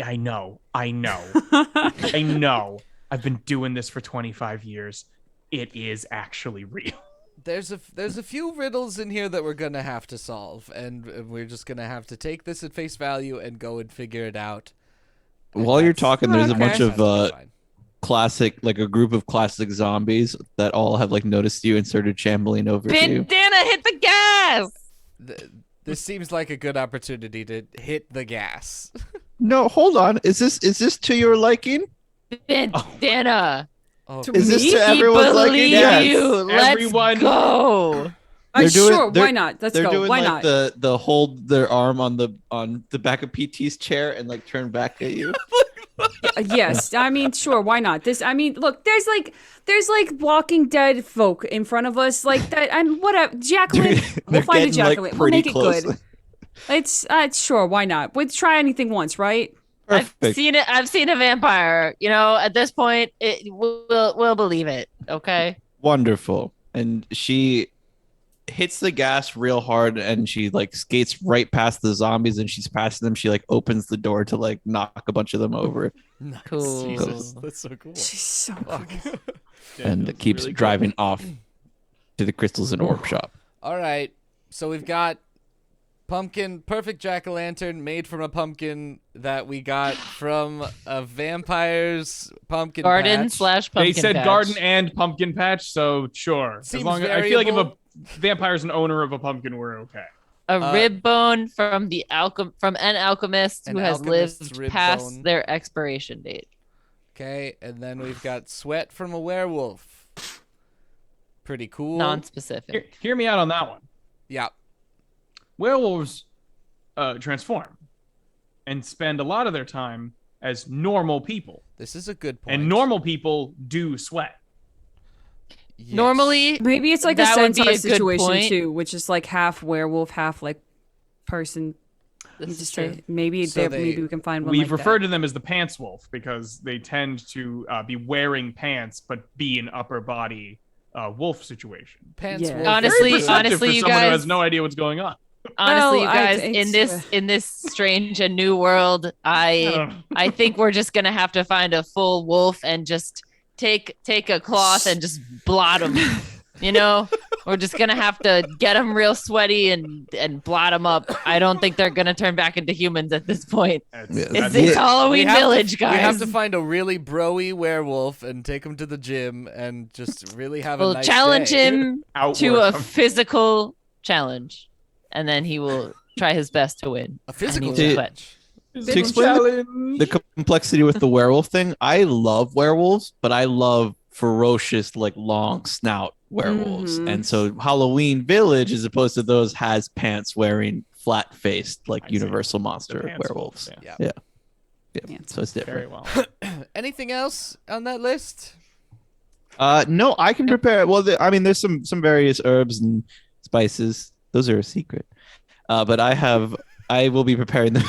I know. I know. I've been doing this for 25 years. It is actually real. There's a few riddles in here that we're gonna have to solve, and we're just gonna have to take this at face value and go and figure it out. And while you're that's- talking, there's a Okay. bunch of that's fine. classic, like a group of classic zombies that all have like noticed you and started shambling over to you. Bandana, hit the gas. This seems like a good opportunity to hit the gas. No, hold on. Is this to your liking? Bandana. Oh, To Is this me? to everyone's liking? Believe Yes. you. Let's Everyone- go. Sure, why not? Let's they're go. doing Why like not? the hold their arm on the back of PT's chair and like turn back at you. Yes, I mean, sure, why not? Look, there's like Walking Dead folk in front of us, like that, and whatever. Jacqueline, we'll They're find a getting, like, Jacqueline. We'll pretty make it close. good. It's sure, why not? We'll try anything once, right? I've Perfect. seen it. I've seen a vampire. You know, at this point, we'll believe it. Okay. Wonderful. And she hits the gas real hard and she like skates right past the zombies and she's passing them. She like opens the door to like knock a bunch of them over Nice. Cool. Jesus, that's so cool. She's so cool. and keeps driving off to the crystals and orb shop. All right, so we've got perfect jack-o'-lantern made from a pumpkin that we got from a vampire's pumpkin Garden patch. slash They pumpkin said patch. garden and pumpkin patch, so sure. Seems As long as I feel like if a variable. vampire's an owner of a pumpkin, we're okay. A rib bone from an alchemist An who has alchemist's lived rib past bone. their expiration date. Okay, and then we've got sweat from a werewolf. Pretty cool. Non-specific. Hear me out on that one. Yeah. Werewolves transform and spend a lot of their time as normal people, This is a good point. and normal people do sweat. Yes. Normally, Maybe it's like a That would be Sentai a good situation point. too, which is like half werewolf, half like person. this You is just true. say maybe So maybe we can find one. We've like referred that. to them as the pants wolf because they tend to be wearing pants but be an upper body wolf situation. Pants Yeah. wolf. Honestly- Very perceptive honestly, for you someone who guys- has no idea what's going on. Honestly, Well, you guys, it's- in this strange and new world, I think we're just gonna have to find a full wolf and just take a cloth and just blot them. You know, we're just gonna have to get them real sweaty and blot them up. I don't think they're gonna turn back into humans at this point. Yeah. It's Halloween Village, guys. We have to find a really broy werewolf and take him to the gym and just really have a We'll nice challenge day. him Outward to a from- physical challenge, and then he will try his best to win. A physical And he will challenge. To explain the complexity with the werewolf thing, I love werewolves, but I love ferocious, like long snout werewolves. Mhm. And so Halloween Village, as opposed to those, has pants wearing flat faced, like I see. Universal The Monster pants werewolves. wolves, Yeah. Yeah. So it's Very different. well. Anything else on that list? No, I can prepare. Well, there's some various herbs and spices. Those are a secret. But I will be preparing them.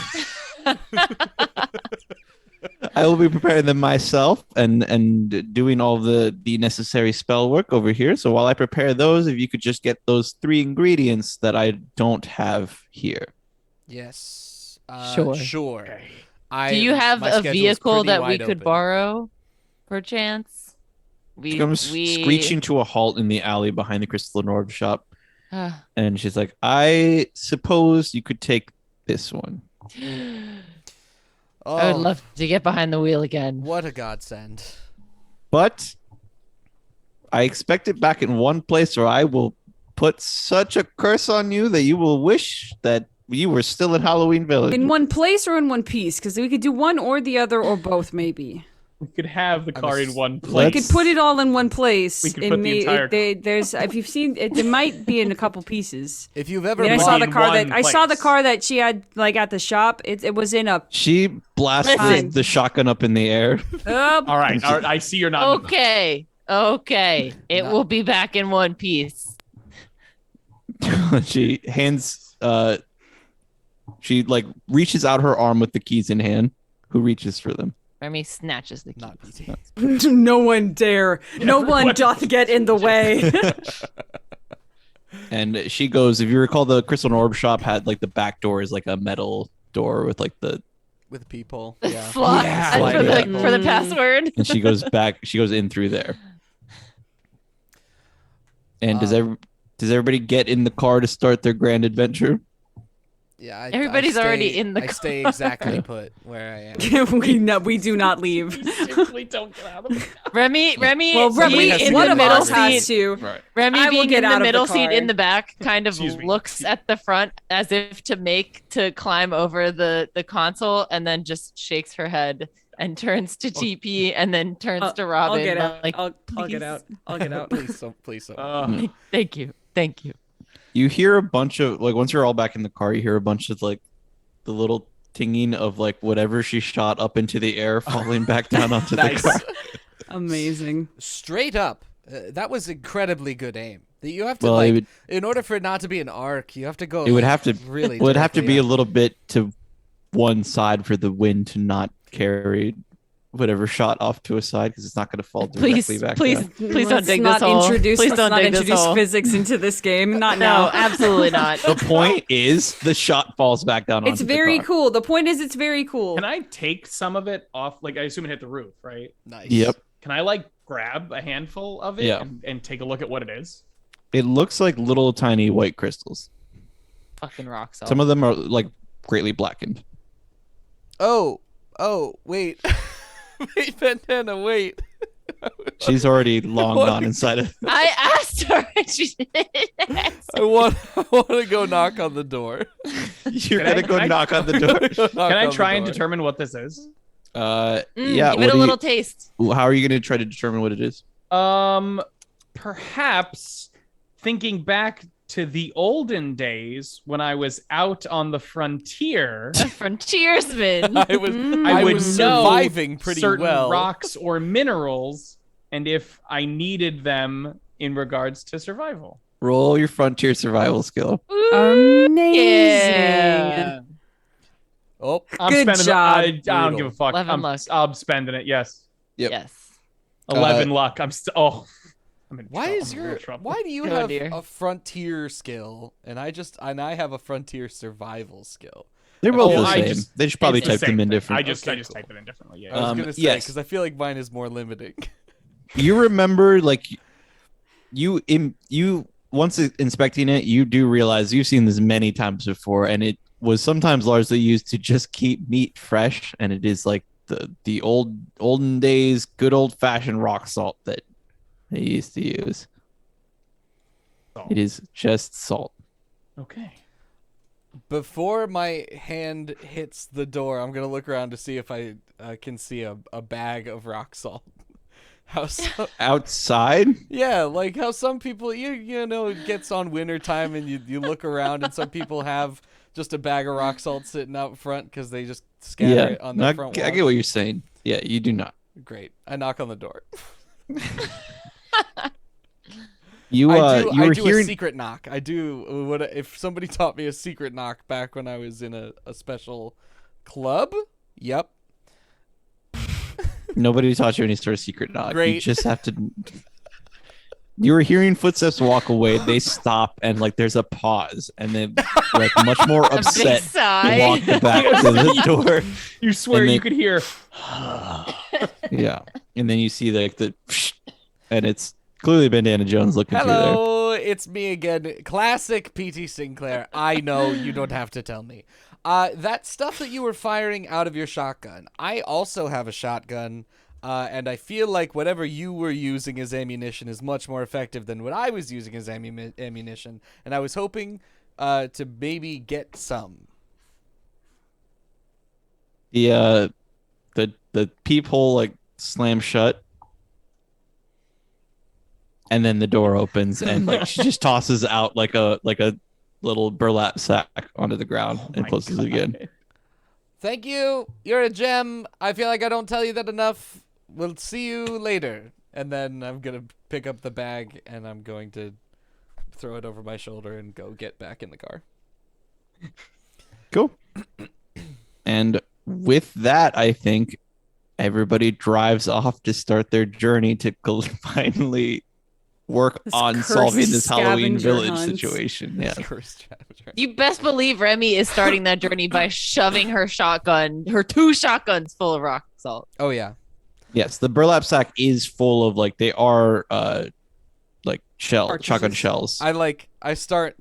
I will be preparing them myself and doing all the necessary spell work over here. So while I prepare those, if you could just get those 3 ingredients that I don't have here. Yes. Sure. Sure. Okay. Do you have my a schedule's vehicle pretty that we wide could open. borrow, perchance? She comes screeching to a halt in the alley behind the Crystal and Orb shop. And she's like, I suppose you could take this one. Oh, I would love to get behind the wheel again. What a godsend. But I expect it back in one place, or I will put such a curse on you that you will wish that you were still in Halloween Village. In one place or in one piece? Because we could do one or the other or both, maybe. We could have the car in one We place. could put it all in one place. We could and put the entire there's if you've seen it, there might be in a couple pieces. If you've I ever mean, I Maybe saw bought the in car one that I saw the place. car that she had like at the shop. It was in a. She blasts Listen. the shotgun up in the air. Oh, All right. I see you're not. Okay. It No. will be back in one piece. She hands she like reaches out her arm with the keys in hand. Who reaches for them? Remy snatches the Not keys. PT. no one dare. No one doth get in the way. And she goes, if you recall, the Crystal and Orb shop had like the back door is like a metal door with like the, With people. The Yeah. slot Yeah. for, Slide the, for the password. and she goes back, she goes in through there. And does everybody get in the car to start their grand adventure? Yeah. Everybody's already in the I stay exactly put where I am. we do not leave. Simply don't get out of the car. Remy Well, Somebody being has to in one the of middle us has seat. to. Right. Remy I will being get in out the of the middle seat car. in the back kind of Excuse me. looks at the front as if to make to climb over the console and then just shakes her head and turns to TP and then turns to Robin. I'll get out. Like, I'll get please. out. I'll get out. Please don't. Thank you. You hear a bunch of like once you're all back in the car, you hear a bunch of like the little tinging of like whatever she shot up into the air falling back down onto Nice. the car. Amazing. Straight up, that was incredibly good aim. You have to Well, like, it would- in order for it not to be an arc, you have to go. It would like, have to really. it would have to directly be a up. little bit to one side for the wind to not carry whatever shot off to a side because it's not going to fall directly back down. Please don't Let's dig not this hole. introduce, Please let's don't not dig this introduce hole. physics into this game. Not No, now. absolutely not. The point is the shot falls back down It's onto very the car. cool. The point is, it's very cool. Can I take some of it off? Like, I assume it hit the roof, right? Nice. Yep. Can I like grab a handful of it Yeah. and take a look at what it is? It looks like little tiny white crystals. Fucking rock salt. Some of them are like greatly blackened. Oh, wait. Wait, Bandana, wait. She's already long What? gone inside of. I asked her and she didn't answer. I want to go knock on the door. You're Can I- gonna go can I- knock on the door. Can I try and determine what this is? Yeah. Give what it a do little taste. How are you gonna try to determine what it is? Perhaps thinking back to the olden days when I was out on the frontier, A frontiersman. I was, Mm. I would was know surviving pretty certain well. rocks or minerals, and if I needed them in regards to survival. Roll your frontier survival skill. Amazing. Yeah. Oh, I'm Good spending job. I don't give a fuck. 11 luck. I'm spending it. Yes, Yep. Yes. 11 luck. I'm still. Oh, I'm in why trouble. is I'm in real your trouble. why do you Oh, have dear. a frontier skill and I have a frontier survival skill? They're both Oh, the I same. just- they should probably It's the type them same in thing. different. I just Okay, cool. type it in differently. Yeah. I was gonna say yes. because I feel like mine is more limiting. You remember, like, you once inspecting it, you do realize you've seen this many times before, and it was sometimes largely used to just keep meat fresh, and it is like the olden days, good old fashioned rock salt that they used to use. Salt. It is just salt. Okay. Before my hand hits the door, I'm gonna look around to see if I can see a bag of rock salt. How so? Outside, Yeah, like how some people you know it gets on winter time and you look around and some people have just a bag of rock salt sitting out front because they just scatter yeah, it on their front I wall. get what you're saying. Yeah, you do not. Great. I knock on the door. You I you were do hearing. a secret knock. I do what if somebody taught me a secret knock back when I was in a special club? Yep. Nobody taught you any sort of secret knock. You Great. just have to. You were hearing footsteps walk away. They stop, and like there's a pause, and then like much more A big upset sigh. walk back to the door. You swear And you they- could hear. Yeah, and then you see like the, and it's clearly Bandana Jones looking through there. Hello, it's me again. Classic PT Sinclair. I know you don't have to tell me. That stuff that you were firing out of your shotgun. I also have a shotgun, and I feel like whatever you were using as ammunition is much more effective than what I was using as ammunition. And I was hoping to maybe get some. The peephole like slams shut, and then the door opens, and like she just tosses out like a little burlap sack onto the ground and my closes it again. Thank you. You're a gem. I feel like I don't tell you that enough. We'll see you later. And then I'm going to pick up the bag and I'm going to throw it over my shoulder and go get back in the car. Cool. And with that, I think everybody drives off to start their journey to finally work This on cursed solving this Halloween scavenger village hunt. situation. Yeah. Cursed scavenger. You best believe Remy is starting that journey by shoving her two shotguns full of rock salt. Oh, yeah. Yes, the burlap sack is full of like they are like shotgun Cartridges. shells. I start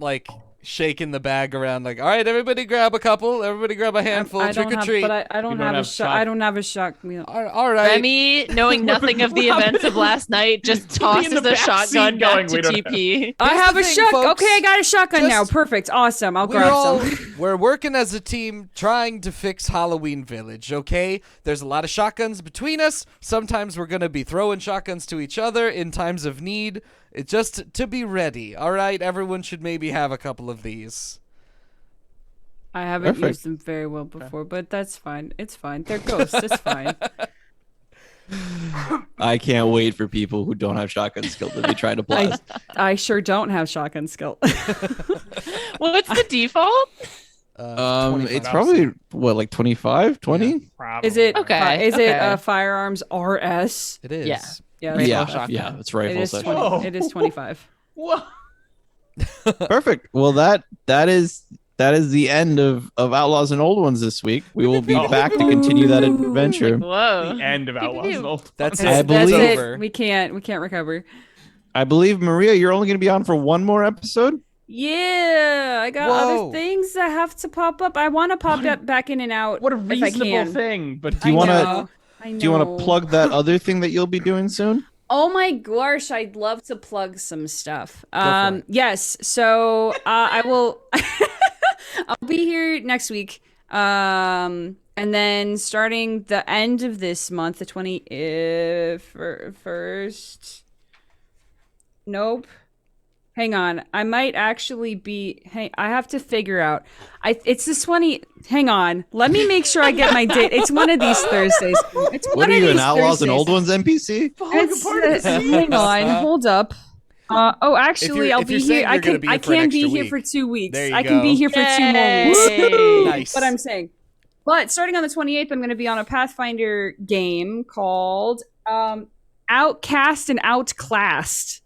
shaking the bag around like, all right, everybody grab a couple. Everybody grab a handful. I Trick don't or have, treat. but I don't You don't have a have shot. shot- I don't have a shotgun. All right. Remy, knowing nothing of the events of last night, just tosses the a back shotgun seat back going, to "We don't TP. I Here's have the a thing, shotgun. folks. Okay, I got a shotgun now. Just- Perfect. Awesome. I'll We're grab all some. we're working as a team trying to fix Halloween Village, okay? There's a lot of shotguns between us. Sometimes we're going to be throwing shotguns to each other in times of need, Just to be ready. All right, everyone should maybe have a couple of these. I haven't Perfect. used them very well before, but that's fine. It's fine. They're ghosts. It's fine. I can't wait for people who don't have shotgun skill to be trying to blast. I sure don't have shotgun skill. What's the default? It's probably what, like 25, 20? Probably. Is it Okay, Is it okay. Firearms RS? It is. Yeah. Yeah, Rifle Yeah, shotgun. yeah, it's it rifle is session. 20. It is 25. Whoa. Perfect. Well, that is the end of Outlaws and Old Ones this week. We will be back to continue that adventure. Whoa. The end of Outlaws and Old. That's I it. believe- That's That's over. it. We can't recover. I believe, Maria, you're only going to be on for one more episode. Yeah, I got Whoa. other things that have to pop up. I want to pop up back in and out. What a if I reasonable can. thing. But Do you I wanna- know. I Do you want know. to plug that other thing that you'll be doing soon? Oh my gosh, I'd love to plug some stuff. for it. Yes. So I will. I'll be here next week. And then starting the end of this month, the 21st. Nope. Hang on. I might actually be. Hey, I have to figure out. It's this 20. Hang on. Let me make sure I get my date. It's one of these Thursdays. It's What one are of you, an these Outlaws and Thursdays. Old Ones NPC? It's, hang on, hold up. Actually, I'll if be you're saying here. I you're gonna can be here I for an can be extra here week, for 2 weeks. there you I can be go. here for 2 more weeks. Yay. Nice. What I'm saying. But starting on the 28th, I'm going to be on a Pathfinder game called Outcast and Outclassed.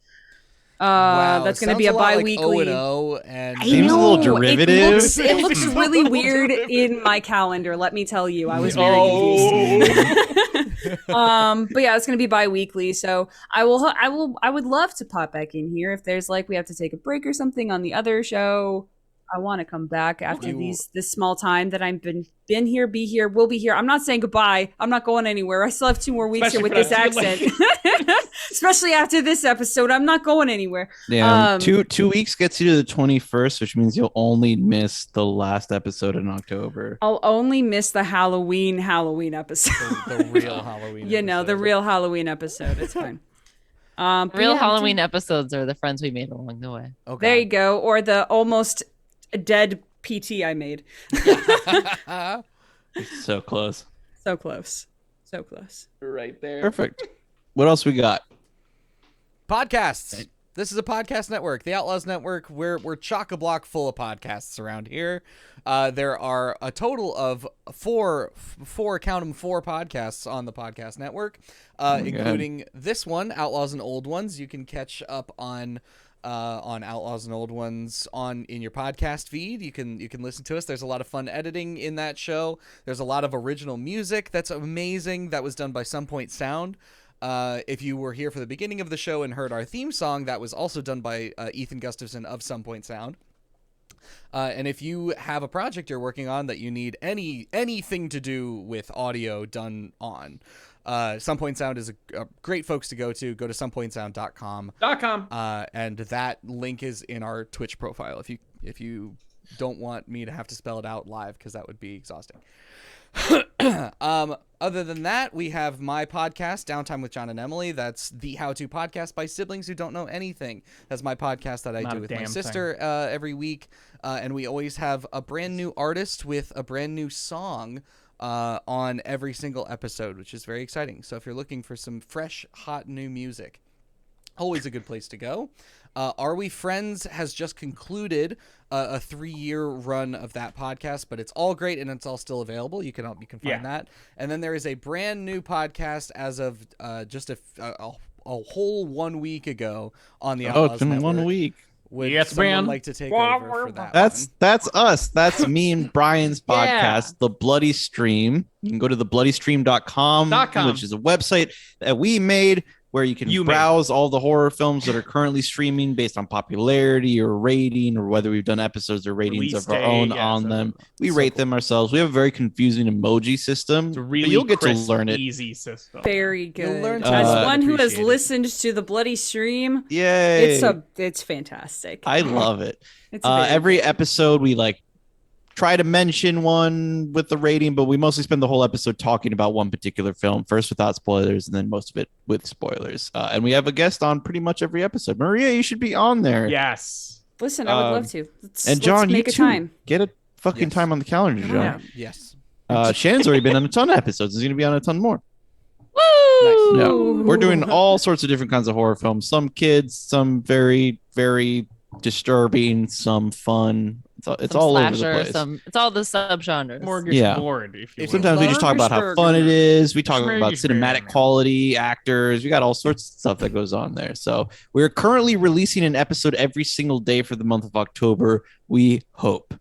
Wow, That's going to sounds be a lot like bi-weekly. O&O and I Seems a know, little derivative. It looks really weird in my calendar. Let me tell you, I was very confused. But yeah, it's gonna be bi-weekly. So I would love to pop back in here if there's like we have to take a break or something on the other show. I want to come back after this small time that I've been here, will be here. I'm not saying goodbye. I'm not going anywhere. I still have 2 more weeks Especially here with for this that accent. Especially after this episode, I'm not going anywhere. Yeah, 2 weeks gets you to the 21st, which means you'll only miss the last episode in October. I'll only miss the Halloween episode. the real Halloween. You know, the real Halloween episode. It's fine. But Real yeah, Halloween episodes are the friends we made along the way. Okay. There you go. Or the almost dead PT I made. So close. So close. So close. right there. Perfect. What else we got? Podcasts. This is a podcast network, the Outlaws Network. We're chock-a-block full of podcasts around here. There are a total of four count 'em, 4 podcasts on the podcast network, including this one, Outlaws and Old Ones. You can catch up on Outlaws and Old Ones in your podcast feed. You can listen to us. There's a lot of fun editing in that show. There's a lot of original music that's amazing that was done by Some Point Sound. If you were here for the beginning of the show and heard our theme song, that was also done by Ethan Gustafson of Some Point Sound. And if you have a project you're working on that you need anything to do with audio done on, Some Point Sound is a great folks to go to. Go to somepointsound.com. And that link is in our Twitch profile if you don't want me to have to spell it out live, because that would be exhausting. Other than that, we have my podcast, Downtime with John and Emily. That's the how-to podcast by siblings who don't know anything. That's my podcast that I Not do a with my damn sister every week. And we always have a brand new artist with a brand new song on every single episode, which is very exciting. So if you're looking for some fresh, hot, new music, always a good place to go. Are We Friends has just concluded a 3-year run of that podcast, but it's all great and it's all still available. You can find that. And then there is a brand new podcast as of just a whole 1 week ago on the Outlaws It's been Network. 1 week. Would Yes, someone Bram. like to take over for that? That's us. That's me and Brian's podcast, Yeah. The Bloody Stream. You can go to thebloodystream.com, which is a website that we made where you can browse all the horror films that are currently streaming based on popularity or rating, or whether we've done episodes or ratings Release of our day, own yeah, on so them. We so rate cool. them ourselves. We have a very confusing emoji system. It's a but really you'll get crisp, to learn it. easy system. Very good. learn to As love one and who has appreciate it. listened to the Bloody Stream, Yay! it's fantastic. I love it. It's very Every good. episode we try to mention one with the rating, but we mostly spend the whole episode talking about one particular film, first without spoilers, and then most of it with spoilers. And we have a guest on pretty much every episode. Maria, you should be on there. Yes. Listen, I would love to. And John, let's make you a too. time. Get a fucking Yes. time on the calendar, John. Yeah. Yes. Shannon's already been on a ton of episodes. He's going to be on a ton more. Woo! Yeah, we're doing all sorts of different kinds of horror films. Some kids, some very, very disturbing, some fun. It's Some all over the slasher, place. It's all the subgenres. Mortgage Yeah. board, if you will. Sometimes we just talk about how fun it is. We talk about cinematic quality, actors. We got all sorts of stuff that goes on there. So we're currently releasing an episode every single day for the month of October. We hope,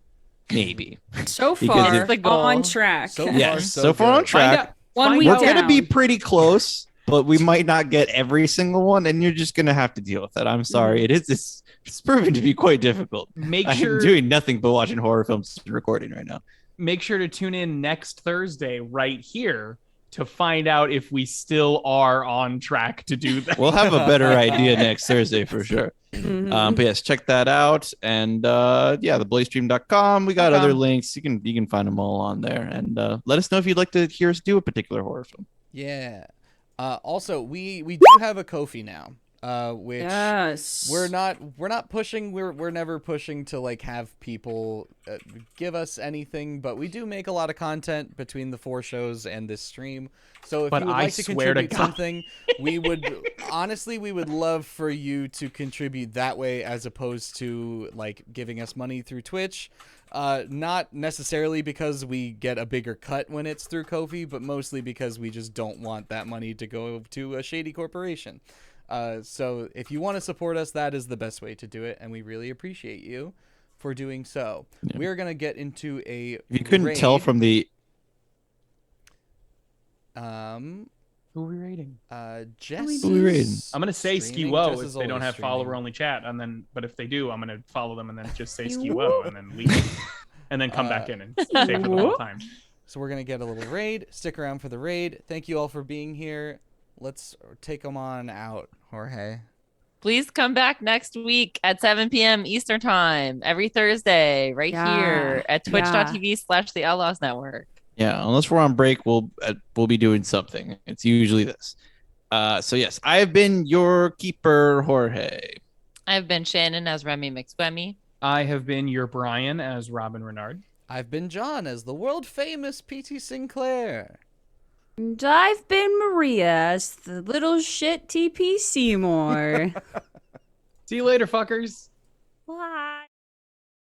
maybe. So Because far, it's the goal. on track. So far, Yes, so so far on good. track. One week We're down. gonna be pretty close, but we might not get every single one, and you're just gonna have to deal with it. I'm sorry. It's proven to be quite difficult. Make I'm sure doing nothing but watching horror films and recording right now. make sure to tune in next Thursday right here to find out if we still are on track to do that. We'll have a better idea next Thursday for sure. Mhm. But yes, check that out. And thebladestream.com. We got other links. You can find them all on there. And let us know if you'd like to hear us do a particular horror film. Yeah. Also, we do have a Ko-fi now. Which Yes. we're not pushing. We're never pushing to like have people give us anything, but we do make a lot of content between the 4 shows and this stream. So if But you would I like to swear to contribute God. something, we would honestly we would love for you to contribute that way as opposed to like giving us money through Twitch. Not necessarily because we get a bigger cut when it's through Ko-fi, but mostly because we just don't want that money to go to a shady corporation. So if you want to support us, that is the best way to do it, and we really appreciate you for doing so. Yeah. We're gonna get into a. If you couldn't tell raid. from the Who are we rating? Jess. Who we raiding? is I'm gonna say streaming. ski-wo Jess if is they don't always have streaming. follower only chat, and then but if they do, I'm gonna follow them and then just say ski-wo and then leave, and then come back in and stay for the whole time. So we're gonna get a little raid. Stick around for the raid. Thank you all for being here. Let's take them on out, Jorge. Please come back next week at 7 p.m. Eastern Time every Thursday, right here at twitch.tv/the Outlaws Network. Yeah, unless we're on break, we'll be doing something. It's usually this. So yes, I've been your keeper, Jorge. I've been Shannon as Remy McSquemmy. I have been your Brian as Robin Renard. I've been John as the world famous P.T. Sinclair. And I've been Maria as the little shit TP Seymour. See you later, fuckers. Bye.